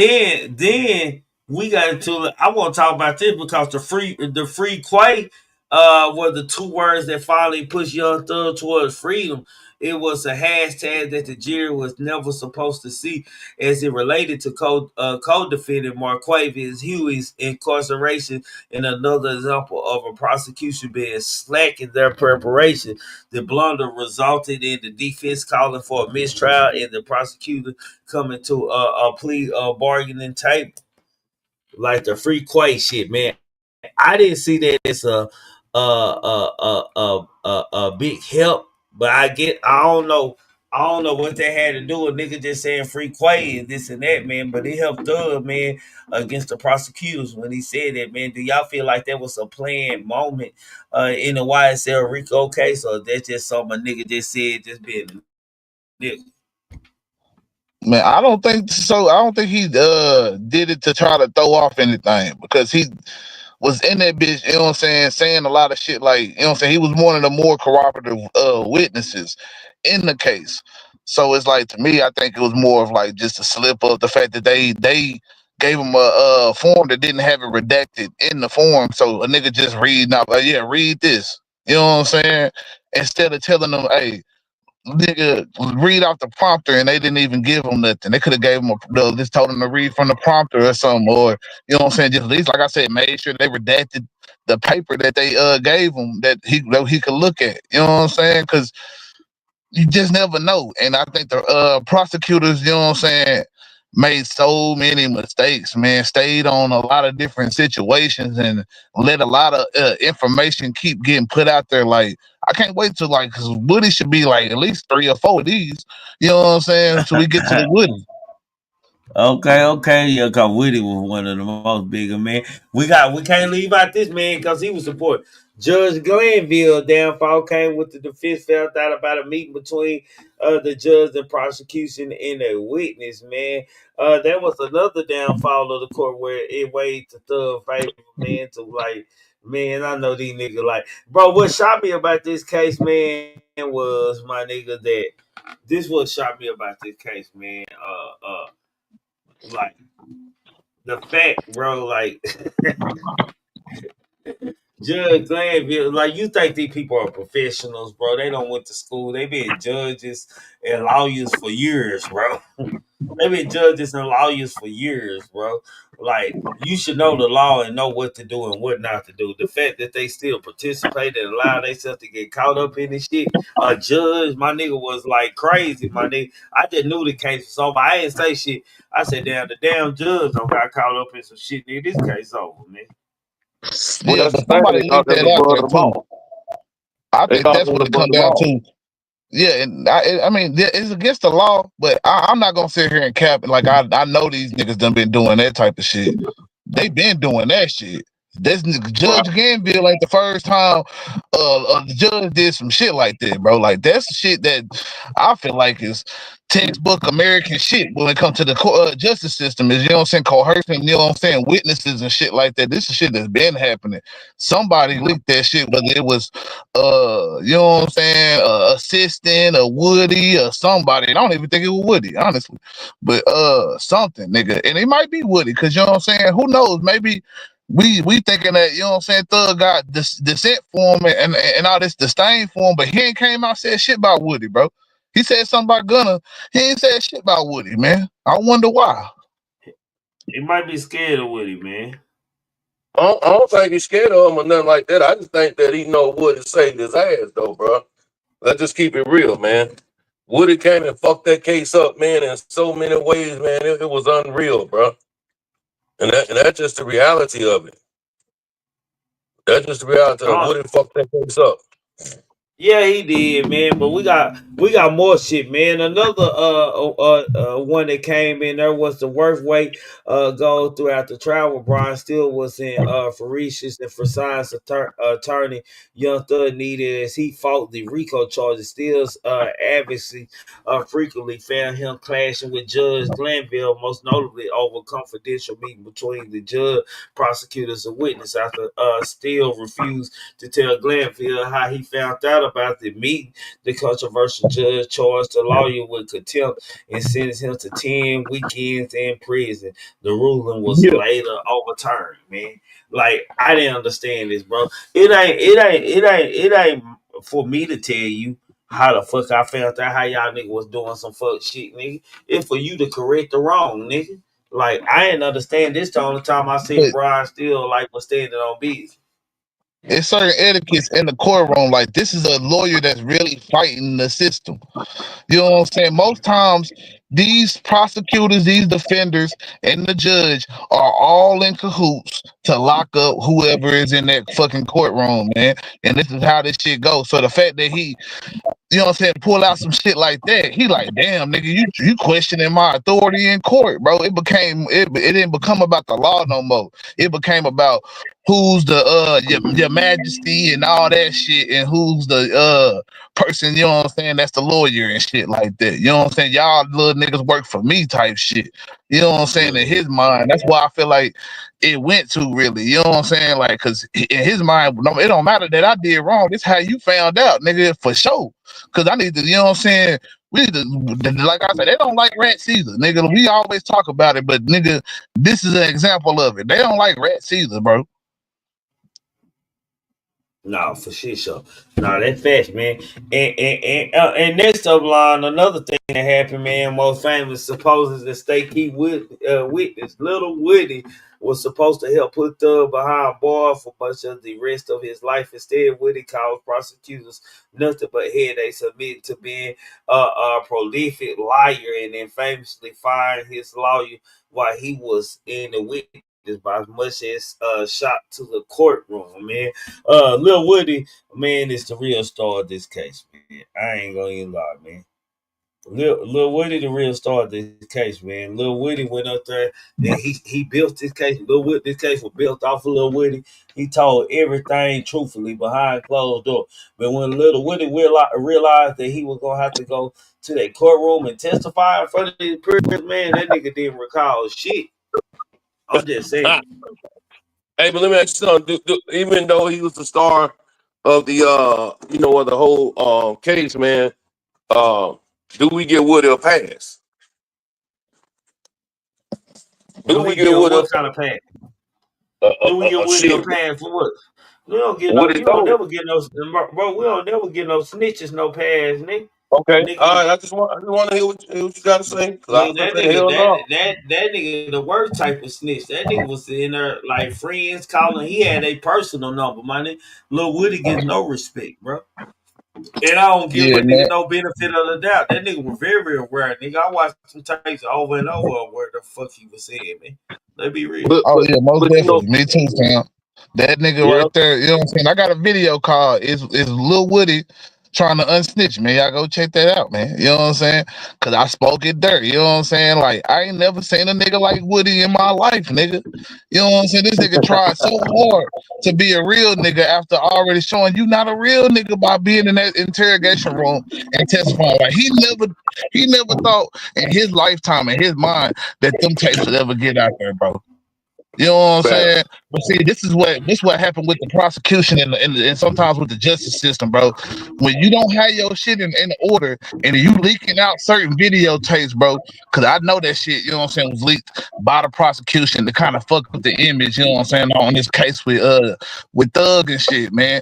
then we got into I want to talk about this because the free Quay were the two words that finally pushed Young Thug towards freedom. It was a hashtag that the jury was never supposed to see as it related to co-defendant Marquavius Huey's incarceration and another example of a prosecution being slack in their preparation. The blunder resulted in the defense calling for a mistrial and the prosecutor coming to a plea bargaining table, like the free Quay shit, man. I didn't see that as a big help, but I don't know what they had to do with nigga just saying free Quay and this and that, man. But it helped Doug, man, against the prosecutors when he said that, man. Do y'all feel like that was a planned moment in the YSL Rico case, or that's just something a nigga just said, just being a nigga? Man, I don't think so. I don't think he did it to try to throw off anything because he was in that bitch, you know what I'm saying a lot of shit like, you know what I'm saying? He was one of the more cooperative witnesses in the case. So it's like to me, I think it was more of like just a slip up the fact that they gave him a form that didn't have it redacted in the form. So a nigga just read now, yeah, read this. You know what I'm saying? Instead of telling them, hey, nigga, read off the prompter, and they didn't even give him nothing. They could have gave him just told him to read from the prompter or something, or you know what I'm saying. Just at least, like I said, made sure they redacted the paper that they gave him that he could look at. You know what I'm saying? Because you just never know. And I think the prosecutors, you know what I'm saying, made so many mistakes, man. Stayed on a lot of different situations and let a lot of information keep getting put out there. Like, I can't wait to like, because Woody should be like at least 3 or 4 of these. You know what I'm saying? Until we get to the Woody. Okay. Yeah, cause Woody was one of the most bigger, man. We can't leave out this man because he was support. Judge Glanville downfall came with the defense found out about a meeting between the judge, the prosecution, and a witness, man. That was another downfall of the court where it weighed to Thug favor, man. To like, man, I know these niggas like, bro. What shocked me about this case, man, was my nigga that this what shocked me about this case, man. Like the fact, bro, like Judge Glanville, like you think these people are professionals, bro. They don't went to school. They been judges and lawyers for years, bro. They've been judges and lawyers for years, bro. Like you should know the law and know what to do and what not to do. The fact that they still participate and allow themselves to get caught up in this shit, a judge, my nigga was like crazy, my nigga. I just knew the case was over. I didn't say shit. I said, damn, the damn judge don't got caught up in some shit, nigga. This case over, man. Well, Yeah, that's the but thing. somebody They thought leaked that that was out above there the too. law. I They think that's always what it above come the down law. to. Yeah, and I mean, it's against the law, but I'm not gonna sit here and cap. Like I know these niggas done been doing that type of shit. They been doing that shit. This Right. Judge Granville ain't the first time the judge did some shit like that, bro. Like that's the shit that I feel like is textbook American shit when it comes to the justice system. Is, you know what I'm saying, coercing, you know what I'm saying, witnesses and shit like that. This is shit that's been happening. Somebody leaked that shit, whether it was you know what I'm saying, assistant or Woody or somebody. I don't even think it was Woody, honestly, but something, nigga, and it might be Woody, because you know what I'm saying. Who knows? Maybe we thinking that, you know what I'm saying, Thug got this dissent for him and all this disdain for him, but he ain't came out and said shit about Woody, bro. He said something about Gunna. He ain't said shit about Woody, man. I wonder why. He might be scared of Woody, man. I don't think he's scared of him or nothing like that. I just think that he know Woody saved his ass, though, bro. Let's just keep it real, man. Woody came and fucked that case up, man, in so many ways, man. It was unreal, bro. And that's just the reality of it. That's just the reality of Woody fucked that case up. Yeah, he did, man. But we got more shit, man. Another one that came in there was the worst way go throughout the trial. Brian Steele was in Ferocious and for science attorney Young Thug needed as he fought the RICO charges. Steele's advocacy frequently found him clashing with Judge Glanville, most notably over confidential meeting between the judge, prosecutors, and witness. After Steele refused to tell Glanville how he found out about the meeting, the controversial judge charged the lawyer with contempt and sentenced him to 10 weekends in prison. The ruling was later overturned, man. Like, I didn't understand this, bro. It ain't for me to tell you how the fuck I found out how y'all nigga was doing some fuck shit, nigga. It's for you to correct the wrong, nigga. Like, I didn't understand this the only time I seen But Brian Steele like was standing on business. it's certain etiquettes in the courtroom. Like, this is a lawyer that's really fighting the system. You know what I'm saying? Most times, these prosecutors, these defenders, and the judge are all in cahoots to lock up whoever is in that fucking courtroom, man. And this is how this shit goes. So the fact that he, you know what I'm saying, pull out some shit like that, he like, damn, nigga, you questioning my authority in court, bro. It didn't become about the law no more. It became about who's the your majesty and all that shit, and who's the person, you know what I'm saying, that's the lawyer and shit like that. You know what I'm saying? Y'all little niggas work for me type shit. You know what I'm saying? In his mind, that's why I feel like it went to, really. You know what I'm saying? Like, because in his mind, no, it don't matter that I did wrong. This how you found out, nigga, for sure. Because I need to, you know what I'm saying? We need to, like I said, they don't like rats either, nigga. We always talk about it, but nigga, this is an example of it. They don't like rats either, bro. No, for sure. No, that's fast, man. And next up line, another thing that happened, man. Most famous supposes the state key witness, Little Woody, was supposed to help put Thug behind bar for much of the rest of his life. Instead, Woody caused prosecutors nothing but headaches, admitted to being a prolific liar, and then famously fired his lawyer while he was in the witness by as much as shot to the courtroom, man. Lil Woody, man, is the real star of this case, man. I ain't gonna even lie, man. Lil Woody, the real star of this case, man. Lil Woody went up there, and he built this case. This case was built off of Lil Woody. He told everything truthfully behind closed door. But when Lil Woody realized that he was gonna have to go to that courtroom and testify in front of the prison, man, that nigga didn't recall shit. I'm just saying. Hey, but let me ask you something. Even though he was the star of the of the whole case, man, do we get Woody a pass? Do we get Woody what kind of pass? Do we get Woody a shit? pass for what? We don't get no. Woody You don't told. never get no, bro. We don't never get no snitches, no pass, nigga. Okay, all Nigga, right. I just want to hear what you got to say. Cause I nigga, was gonna that say nigga, hell that no. that that nigga, the worst type of snitch. That nigga was in there like friends calling. He had a personal number, my nigga. Lil Woody gets no respect, bro. And I don't give Yeah, a nigga man. no benefit of the doubt. That nigga was very, very aware, nigga. I watched some tapes over and over of where the fuck he was saying, man. Let's be real. But Oh but yeah, most but you know definitely. Me too, fam. That nigga right Yep. there, you know what I'm saying? I got a video called is Lil Woody trying to unsnitch, man. Y'all go check that out, man. You know what I'm saying? Cause I spoke it dirt. You know what I'm saying? Like I ain't never seen a nigga like Woody in my life, nigga. You know what I'm saying? This nigga tried so hard to be a real nigga after already showing you not a real nigga by being in that interrogation room and testifying. Like he never thought in his lifetime, in his mind, that them tapes would ever get out there, bro. You know what I'm Facts. saying? But see, this what happened with the prosecution and sometimes with the justice system, bro. When you don't have your shit in order and you leaking out certain videotapes, bro, because I know that shit, you know what I'm saying, was leaked by the prosecution to kind of fuck with the image, you know what I'm saying, on this case with Thug and shit, man.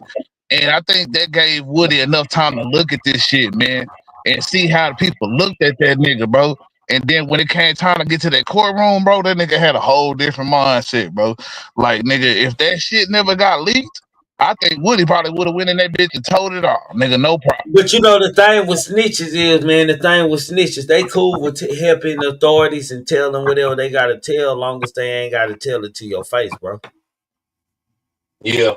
And I think that gave Woody enough time to look at this shit, man, and see how the people looked at that nigga, bro. And then when it came time to get to that courtroom, bro, that nigga had a whole different mindset, bro. Like, nigga, if that shit never got leaked, I think Woody probably would have went in that bitch and told it all, nigga. No problem. But you know the thing with snitches is, man, the thing with snitches, they cool with helping the authorities and telling whatever they gotta tell, long as they ain't gotta tell it to your face, bro. Yeah,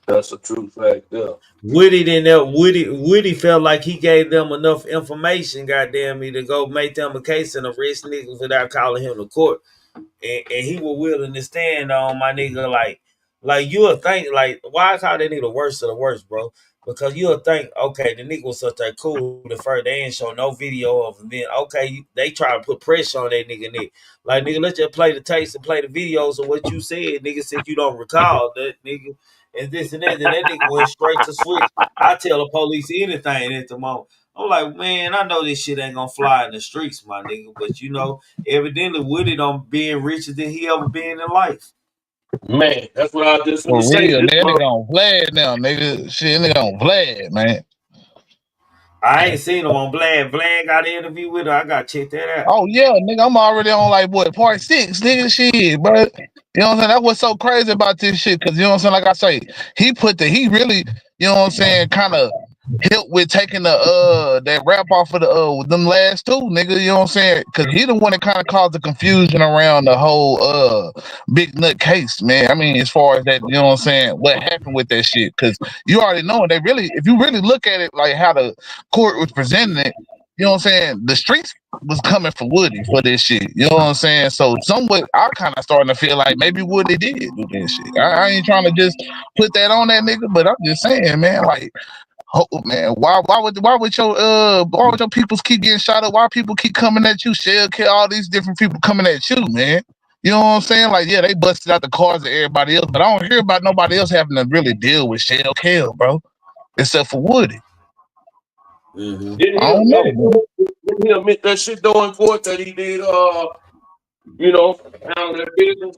that's a true fact. Yeah. Woody didn't know, Woody felt like he gave them enough information, goddamn me, to go make them a case and arrest niggas without calling him to court. And he was willing to stand on my nigga like you'll think like why I call that nigga the worst of the worst, bro? Because you'll think, okay, the nigga was such a cool the first they ain't show no video of him. Then okay, they try to put pressure on that nigga Nick. Like nigga, let's just play the tapes and play the videos of what you said, nigga, since you don't recall that nigga and this and that. Then that nigga went straight to switch. I tell the police anything at the moment. I'm like, man, I know this shit ain't gonna fly in the streets, my nigga, but you know, evidently Woody don't being richer than he ever been in life. Man, that's what I just want For to say. real, This nigga, month, nigga on Vlad now, nigga. Shit, nigga on Vlad, man. I ain't seen him on Vlad. Vlad got an interview with her. I gotta check that out. Oh yeah, nigga, I'm already on like what part 6, nigga. Shit, bro. You know what I'm saying? That's what's so crazy about this shit, because you know what I'm saying. Like I say, he really, you know what I'm saying, kind of helped with taking the that rap off of the them last two, nigga. You know what I'm saying? Because he the one that kind of caused the confusion around the whole big nut case, man. I mean, as far as that, you know what I'm saying, what happened with that shit? Because you already know they really, if you really look at it, like how the court was presenting it. You know what I'm saying? The streets was coming for Woody for this shit. You know what I'm saying? So somewhat I kind of starting to feel like maybe Woody did do this shit. I ain't trying to just put that on that nigga, but I'm just saying, man, like, oh, man, why would your peoples keep getting shot up? Why people keep coming at you? Shell kill all these different people coming at you, man. You know what I'm saying? Like, yeah, they busted out the cars of everybody else, but I don't hear about nobody else having to really deal with Shell kill, bro, except for Woody. Mm-hmm. didn't I he don't know, bro. didn't he admit that shit though in court that he did you know, handle that business?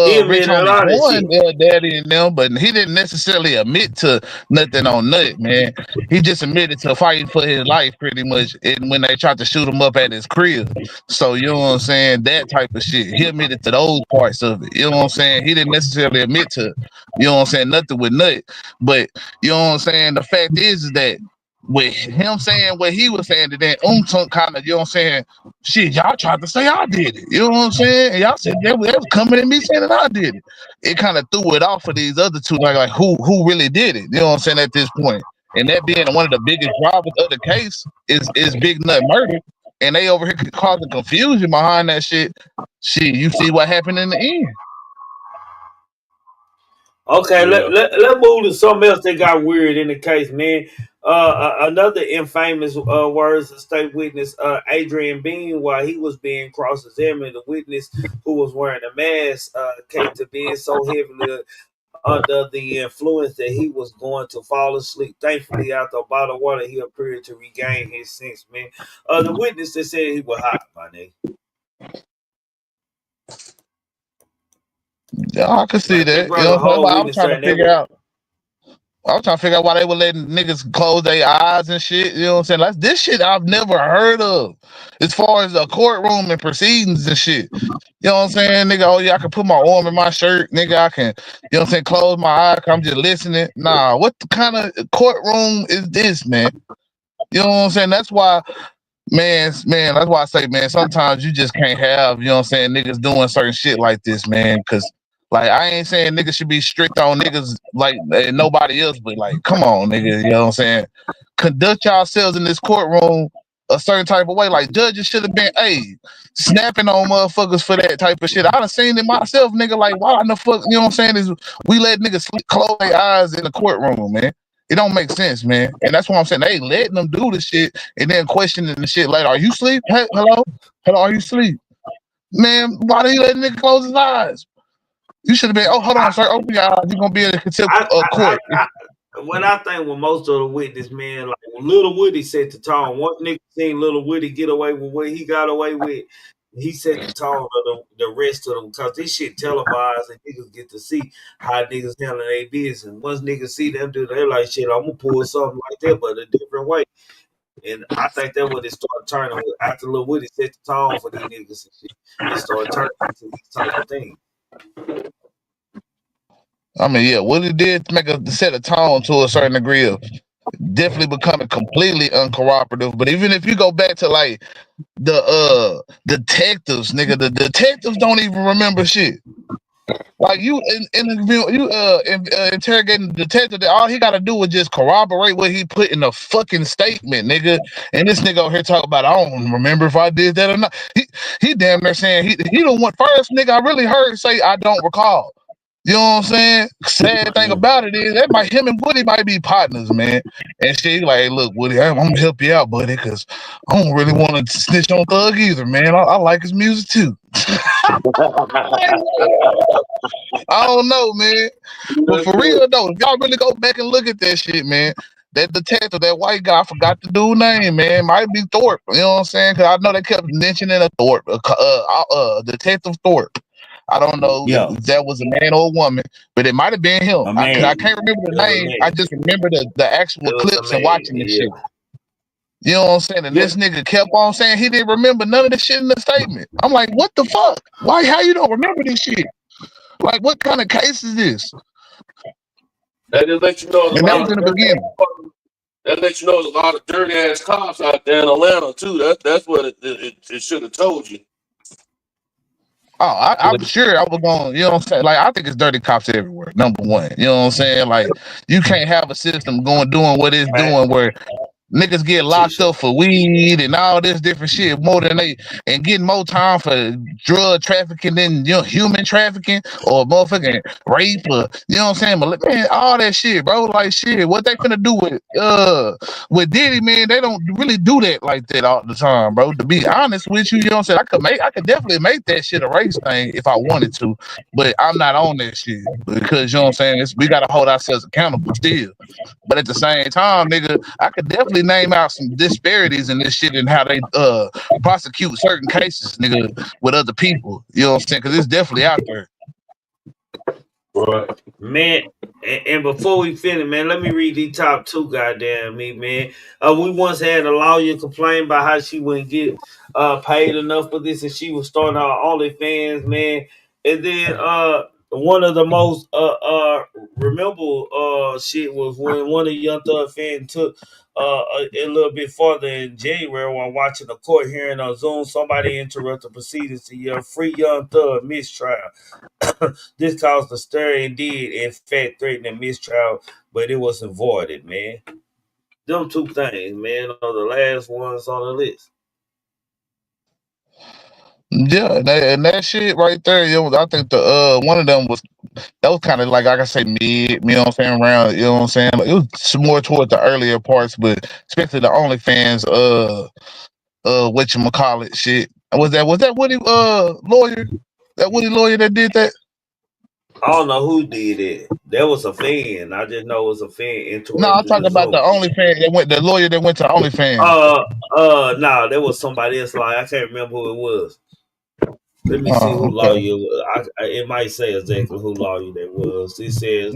He On Rich admitted a Homie lot of that Quan, shit. Daddy and them, but he didn't necessarily admit to nothing on nut, man. He just admitted to fighting for his life pretty much, and when they tried to shoot him up at his crib. So you know what I'm saying, that type of shit. He admitted to those parts of it. You know what I'm saying? He didn't necessarily admit to, you know what I'm saying, nothing with nut. But you know what I'm saying, the fact is that with him saying what he was saying, that kind of, you know what I'm saying, shit, y'all tried to say I did it. You know what I'm saying? And y'all said they was coming at me saying that I did it. It kind of threw it off for these other two, like who really did it? You know what I'm saying, at this point. And that being one of the biggest drivers of the case is Big Nut murder. And they over here causing confusion behind that shit. Shit, you see what happened in the end. Okay, Yeah. let move to something else that got weird in the case, man. Another infamous words of state witness Adrian Bean, while he was being cross-examined, the witness who was wearing a mask came to being so heavily under the influence that he was going to fall asleep. Thankfully, after a bottle of water, he appeared to regain his sense, man. The witness that said he was hot, my nigga. Yeah, I could see Like they that. You brought know a what I'm saying? whole But I was witness trying to and they figure were out. I was trying to figure out why they were letting niggas close their eyes and shit. You know what I'm saying? Like, this shit I've never heard of. As far as the courtroom and proceedings and shit. You know what I'm saying? Nigga, oh yeah, I can put my arm in my shirt. Nigga, I can, you know what I'm saying, close my eyes. I'm just listening. Nah, what the kind of courtroom is this, man? You know what I'm saying? That's why Man, that's why I say, man, sometimes you just can't have, you know what I'm saying, niggas doing certain shit like this, man. Cause like I ain't saying niggas should be strict on niggas like nobody else, but like, come on, nigga, you know what I'm saying? Conduct yourselves in this courtroom a certain type of way. Like judges should have been, hey, snapping on motherfuckers for that type of shit. I done seen it myself, nigga. Like, why in the fuck, you know what I'm saying? Is we let niggas close their eyes in the courtroom, man. It don't make sense, man. And that's what I'm saying. They letting them do the shit and then questioning the shit later. Are you asleep? Hey, hello? Hello, are you asleep? Man, why did you let the nigga close his eyes? You should have been, oh, hold on, sir. Open your eyes. You're going to be in a contempt court. What I think with most of the witness, man, like when Little Woody set the tone. One nigga seen Little Woody get away with what he got away with. He set the tone of the rest of them because this shit televised and niggas get to see how niggas handling their business. Once niggas see them do, they're like, shit, I'm gonna pull something like that, but a different way. And I think that's what it started turning with after Lil Woody set the tone for these niggas and shit. It started turning into these type of things. I mean, yeah, what it did to set a tone to a certain degree of definitely becoming completely uncooperative. But even if you go back to like the detectives, nigga, the detectives don't even remember shit. Like you interrogating the detective, all he gotta do is just corroborate what he put in the fucking statement, nigga. And this nigga over here talking about I don't remember if I did that or not. He damn near saying he the one first nigga I really heard say I don't recall. You know what I'm saying? Sad thing about it is that him and Woody might be partners, man. And shit, like, hey, look, Woody, I'm gonna help you out, buddy, because I don't really want to snitch on Thug either, man. I like his music too. I don't know, man. But for real though, if y'all really go back and look at that shit, man, that detective, that white guy, I forgot the dude's name, man. Might be Thorpe. You know what I'm saying? Because I know they kept mentioning a Thorpe, Detective Thorpe. I don't know if that was a man or a woman, but it might have been him. I can't remember the name. I just remember the actual clips and watching this shit. You know what I'm saying? And this nigga kept on saying he didn't remember none of the shit in the statement. I'm like, what the fuck? Why? How you don't remember this shit? Like, what kind of case is this? That just let you know. And that was in the beginning. That let you know there's a lot of dirty ass cops out there in Atlanta too. That's what it should have told you. Oh, I'm sure I was going, you know what I'm saying? Like, I think it's dirty cops everywhere, number one. You know what I'm saying? Like, you can't have a system doing what it's doing where niggas get locked up for weed and all this different shit more than and getting more time for drug trafficking than human trafficking or motherfucking rape or you know what I'm saying? But man, all that shit, bro. Like shit, what they finna do with Diddy, man? They don't really do that like that all the time, bro. To be honest with you, you know what I'm saying? I could definitely make that shit a race thing if I wanted to, but I'm not on that shit because you know what I'm saying. We gotta hold ourselves accountable still. But at the same time, nigga, I could definitely name out some disparities in this shit and how they prosecute certain cases, nigga, with other people. You know what I'm saying? Because it's definitely out there. Right. Man, and before we finish, man, let me read these top two, goddamn me, man. We once had a lawyer complain about how she wouldn't get paid enough for this and she was starting her OnlyFans, man. And then one of the most rememberable shit was when one of the Young Thug fans took a little bit farther in January while watching the court hearing on Zoom. Somebody interrupted proceedings to yell free Young Thug mistrial. This caused a stir indeed, in fact, threatening mistrial, but it was avoided, man. Them two things, man, are the last ones on the list. Yeah, and that shit right there, I think the one of them was kind of like I say mid, you know what I'm saying, around, you know what I'm saying? Like, it was more toward the earlier parts, but especially the OnlyFans whatchamacallit shit. Was that Woody lawyer? That Woody lawyer that did that? I don't know who did it. There was a fan. I just know it was a fan. No, I'm talking about the OnlyFans the lawyer that went to OnlyFans. No, there was somebody else. Like I can't remember who it was. Let me see who lawyer. It might say exactly who lawyer that was. It says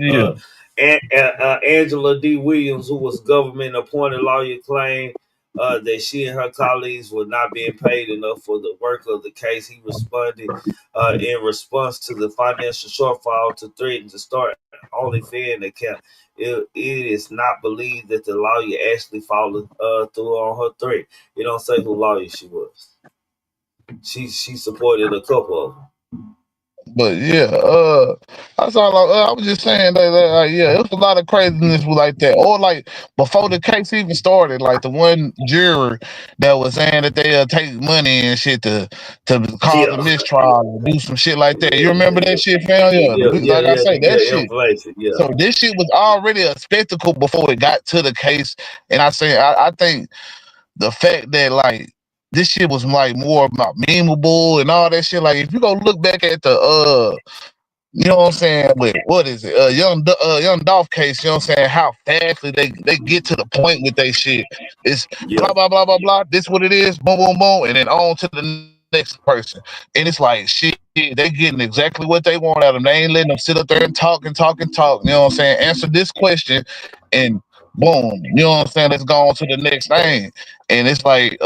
Angela D. Williams, who was government appointed lawyer, claimed that she and her colleagues were not being paid enough for the work of the case. He responded in response to the financial shortfall to threaten to start OnlyFans account. It is not believed that the lawyer actually followed through on her threat. It don't say who lawyer she was. She supported a couple of them. But yeah, that's all. I was just saying that yeah, it was a lot of craziness with like that. Or like before the case even started, like the one juror that was saying that they take money and shit to cause a Yeah, mistrial or do some shit like that. You yeah, remember that shit, fam? Yeah, like I say, that yeah. shit. Inflation, yeah, So this shit was already a spectacle before it got to the case, and I think the fact that like this shit was like more about memeable and all that shit. Like if you go look back at the you know what I'm saying, with what is it, young Dolph case, you know what I'm saying, how fastly they get to the point with they shit. It's yeah, blah blah blah blah blah. This what it is, boom boom boom, and then on to the next person. And it's like shit, they getting exactly what they want out of them. They ain't letting them sit up there and talk and talk and talk. You know what I'm saying? Answer this question and boom. You know what I'm saying? Let's go on to the next thing. And it's like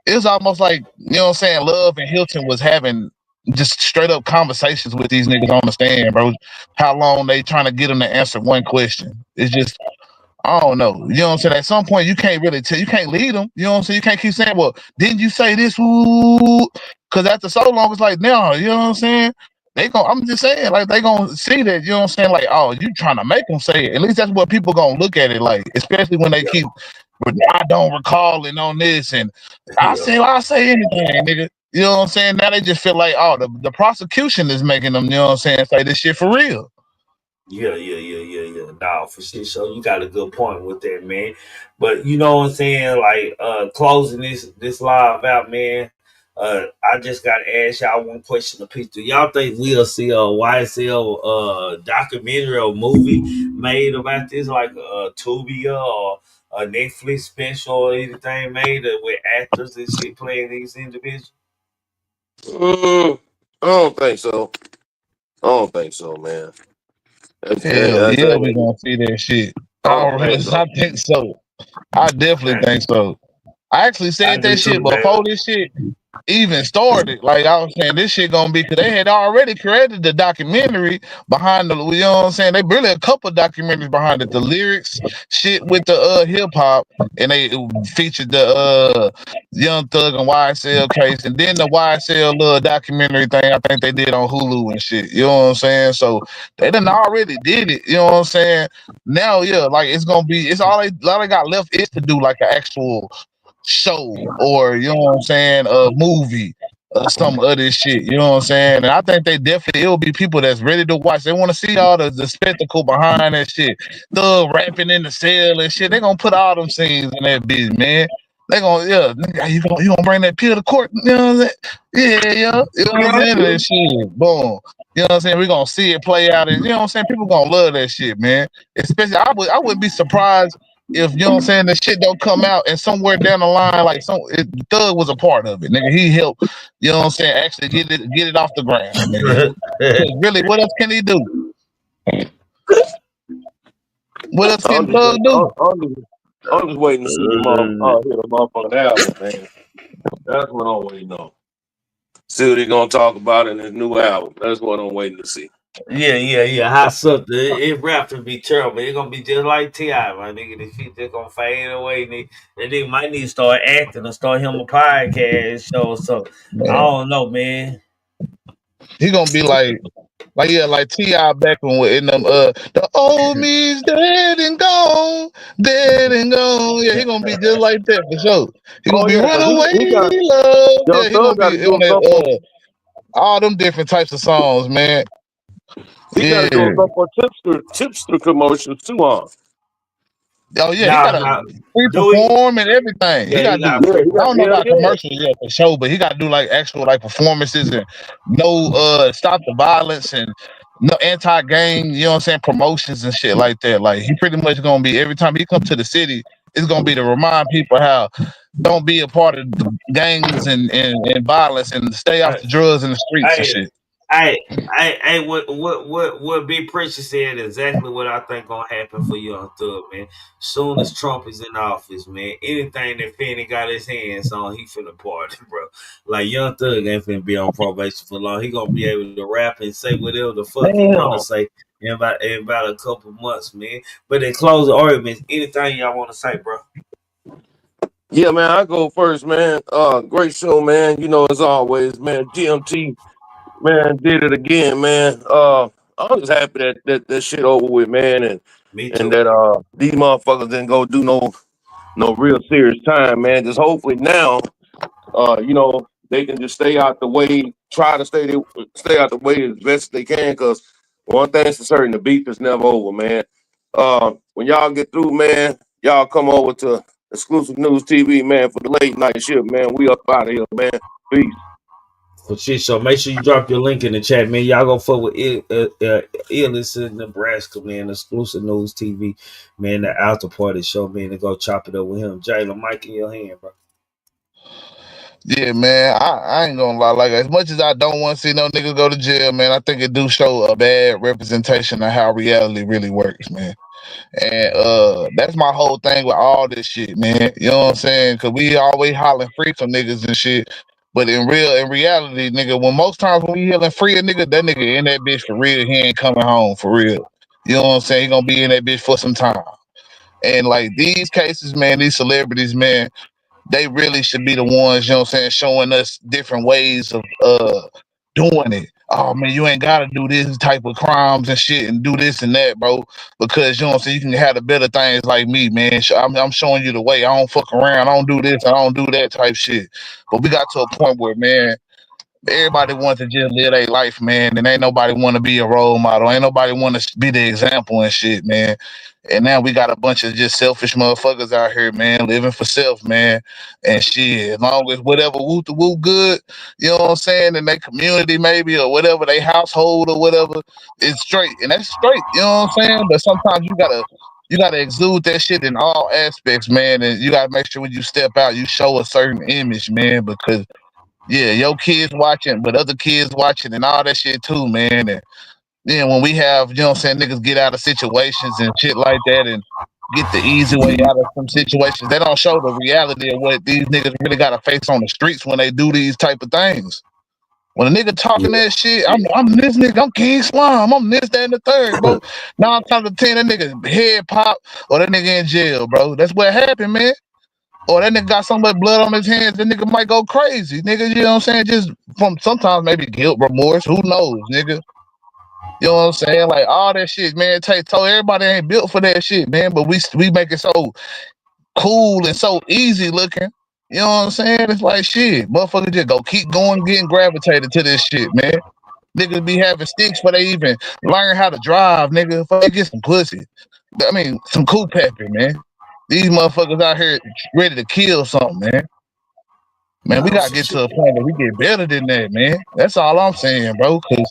it's almost like, you know what I'm saying, Love and Hilton was having just straight up conversations with these niggas on the stand, bro. How long they trying to get them to answer one question. It's just, I don't know. You know what I'm saying? At some point, you can't really tell. You can't lead them. You know what I'm saying? You can't keep saying, well, didn't you say this? Because after so long, it's like, no, you know what I'm saying? I'm just saying, like, they gonna see that, you know what I'm saying? Like, oh, you trying to make them say it. At least that's what people gonna look at it like, especially when they keep, but I don't recall it on this, and yeah. I'll say anything, nigga. You know what I'm saying? Now they just feel like, oh, the prosecution is making them, you know what I'm saying, say this shit for real. Yeah. Nah, for shit. So you got a good point with that, man. But you know what I'm saying? Like, closing this live out, man. I just got to ask y'all one question a piece. Do y'all think we'll see a YSL documentary or movie made about this, like a Tubia or a Netflix special or anything made with actors and shit playing these individuals? I don't think so. I don't think so, man. Hell yeah, we I gonna see that shit. don't think I so. think so. I definitely think so. I actually I said do that too, shit man. before this shit even started. Like I was saying, this shit gonna be, because they had already created the documentary behind the. You know what I'm saying? They really a couple documentaries behind it. The lyrics shit with the hip hop, and they featured the Young Thug and YSL case, and then the YSL little documentary thing. I think they did on Hulu and shit. You know what I'm saying? So they done already did it. You know what I'm saying? Now, yeah, like it's gonna be. It's all they got left is to do like an actual show, or you know what I'm saying, a movie or some other shit. You know what I'm saying? And I think they definitely, it'll be people that's ready to watch. They want to see all the spectacle behind that shit. Thug rapping in the cell and shit. They gonna put all them scenes in that bitch, man. They gonna, yeah, nigga, you gonna bring that pill to court? You know what I'm saying? Yeah. You know what I'm saying? That shit, boom. You know what I'm saying? We're gonna see it play out, and you know what I'm saying? People gonna love that shit, man. Especially, I wouldn't be surprised if, you know what I'm saying, the shit don't come out and somewhere down the line, like Thug was a part of it, nigga. He helped, you know what I'm saying, actually get it off the ground, nigga. 'Cause really, what else can he do? What else can I'm just, Thug wait- do? I'm just waiting to see hear the motherfucking album, man. That's what I'm waiting on. See what he gonna talk about in his new album. That's what I'm waiting to see. Yeah. Hot something. It rap to be terrible. It's gonna be just like T.I., my nigga. The shit just gonna fade away. Nigga. That nigga might need to start acting or start him a podcast show. So I Man, don't know, man. he gonna be like yeah, like T.I. back when in them the old me's dead and gone, dead and gone. Yeah, he gonna be just like that for sure. He gonna Oh be yeah, cause he got runaway love. Young Yeah, he gonna Thug got to be do on a that couple. all them different types of songs, man. He got to do Yeah. a couple of tipster commercials too, huh? Oh yeah, he gotta Now, free do it. perform and everything. He Yeah, he gotta got do. free Yeah, he I got. don't know performance. Hell about yeah. commercials yet for sure, but he gotta do like actual like performances and no stop the violence and no anti-gang. You know what I'm saying? Promotions and shit like that. Like he pretty much gonna be, every time he come to the city, it's gonna be to remind people how don't be a part of the gangs and violence and stay off Hey, the drugs in the streets and hey, shit. what Big Precious said is exactly what I think gonna happen for Young Thug, man. Soon as Trump is in office, man, anything that Penny got his hands on, he finna party, bro. Like Young Thug ain't finna be on probation for long. He gonna be able to rap and say whatever the fuck he wanna Damn. say in about a couple months, man. But in closing arguments, anything y'all wanna say, bro? Yeah, man, I go first, man. Great show, man. You know, as always, man. GMT, man, did it again, man. I'm just happy that shit over with, man, Me and too. that these motherfuckers didn't go do no real serious time, man. Just hopefully now, you know, they can just stay out the way, try to stay out the way as best as they can, because one thing's for certain, the beef is never over, man. When y'all get through, man, y'all come over to Exclusive News TV, man, for the late night shift, man. We up out of here, man. Peace. For shit, so make sure you drop your link in the chat, man. Y'all go fuck with Illness in Nebraska, man. Exclusive News TV, man. The after party show, man. To go chop it up with him. Jalen, mic in your hand, bro. Yeah, man. I ain't gonna lie. Like, as much as I don't want to see no niggas go to jail, man, I think it do show a bad representation of how reality really works, man. And that's my whole thing with all this shit, man. You know what I'm saying? Cause we always hollering free from niggas and shit. But in reality, nigga, when most times when we yelling free a nigga, that nigga in that bitch for real. He ain't coming home for real. You know what I'm saying? He gonna be in that bitch for some time. And like these cases, man, these celebrities, man, they really should be the ones, you know what I'm saying, showing us different ways of doing it. Oh man, you ain't gotta do this type of crimes and shit and do this and that, bro. Because you know what I'm saying, you can have the better things like me, man. I'm showing you the way. I don't fuck around. I don't do this. I don't do that type shit. But we got to a point where, man, everybody wants to just live their life, man, and ain't nobody want to be a role model. Ain't nobody want to be the example and shit, man. And now we got a bunch of just selfish motherfuckers out here, man, living for self, man. And shit, as long as whatever woo the woo good, you know what I'm saying, in their community maybe or whatever, their household or whatever, it's straight. And that's straight, you know what I'm saying? But sometimes you gotta exude that shit in all aspects, man. And you gotta make sure when you step out, you show a certain image, man, because yeah, your kids watching, but other kids watching and all that shit too, man. And then when we have, you know what I'm saying, niggas get out of situations and shit like that and get the easy way out of some situations, they don't show the reality of what these niggas really gotta face on the streets when they do these type of things. When a nigga talking that shit, I'm this nigga, I'm King Slime, I'm this, that, and the third, bro. 9 times out of 10, that nigga head pop or that nigga in jail, bro. That's what happened, man. Or that nigga got so much blood on his hands, that nigga might go crazy. Nigga, you know what I'm saying? Just from sometimes maybe guilt, remorse, who knows, nigga. You know what I'm saying? Like all that shit, man. Told everybody ain't built for that shit, man. But we make it so cool and so easy looking. You know what I'm saying? It's like shit. Motherfuckers just go keep going, getting gravitated to this shit, man. Niggas be having sticks before they even learn how to drive, nigga. Before they get some pussy. I mean, some cool pepper, man. These motherfuckers out here ready to kill something, man. Man, we No, gotta for get sure. to a point where we get better than that, man. That's all I'm saying, bro. Cause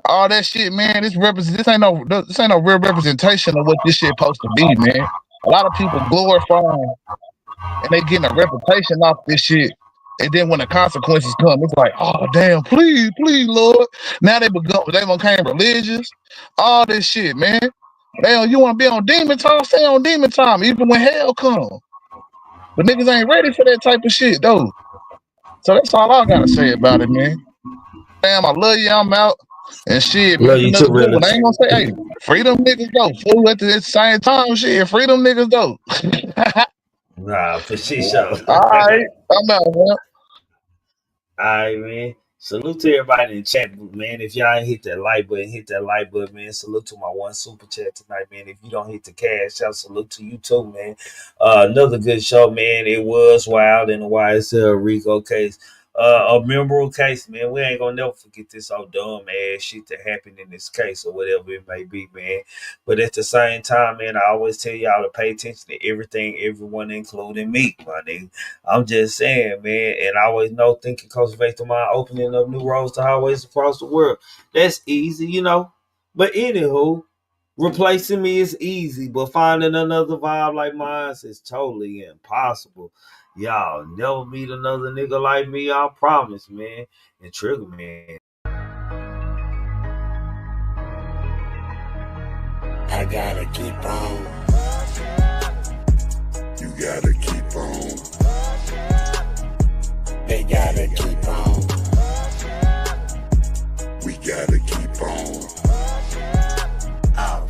all that shit, man, this ain't no real representation of what this shit supposed to be, man. A lot of people glorifying and they getting a reputation off this shit. And then when the consequences come, it's like, oh damn, please, please, Lord. Now they became religious. All this shit, man. Damn, you want to be on demon time? Stay on demon time, even when hell comes. But niggas ain't ready for that type of shit, though. So that's all I gotta say about it, man. Damn, I love you. I'm out. And shit, man, Love it's you too, another good one. I realist. ain't gonna say, hey, freedom niggas go. Fool at the same time, shit, freedom niggas go. Nah, for sure. All right, I'm out, man. All right, man. Salute to everybody in the chat, man. If y'all ain't hit that like button, hit that like button, man. Salute to my one super chat tonight, man. If you don't hit the cash out, salute to you too, man. Another good show, man. It was wild in the YSL Rico case. A memorable case, man. We ain't gonna never forget this old dumb ass shit that happened in this case or whatever it may be, man. But at the same time, man, I always tell y'all to pay attention to everything, everyone, including me, my nigga. I'm just saying, man, and I always know thinking cultivates the mind, opening up new roads to highways across the world. That's easy, you know. But anywho, replacing me is easy, but finding another vibe like mine is totally impossible. Y'all never meet another nigga like me, I promise, man. And Trigger, man. I gotta keep on. You gotta keep on. They gotta keep on. We gotta keep on. All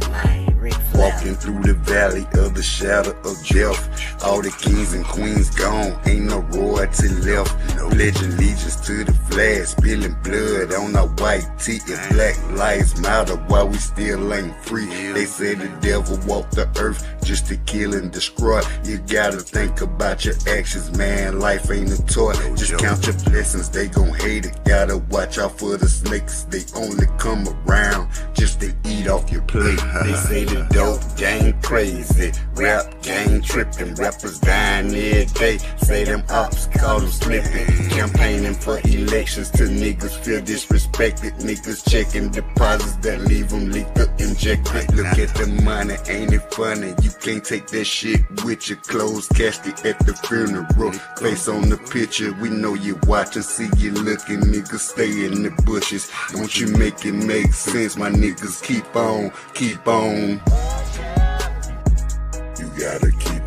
night, Rick Flair. Walking through the valley of the shadow of death. All the kings and queens gone, ain't no royalty left. Pledge allegiance to the flag, spilling blood on our white tee. And black lives matter while we still ain't free. They say the devil walked the earth just to kill and destroy. You gotta think about your actions, man. Life ain't a toy. Just count your blessings, they gon' hate it. Gotta watch out for the snakes, they only come around just to eat off your plate. They say the dope game crazy, rap game tripping, rappers dying every day. Say them ops call them slipping, campaigning for elections till niggas feel disrespected. Niggas checking deposits that leave them leaked up injected. Look at the money, ain't it funny? You can't take that shit with your closed casket at the funeral. Face on the picture, we know you watching, see you looking. Niggas stay in the bushes, don't you make it make sense? My niggas keep on, keep on. You gotta keep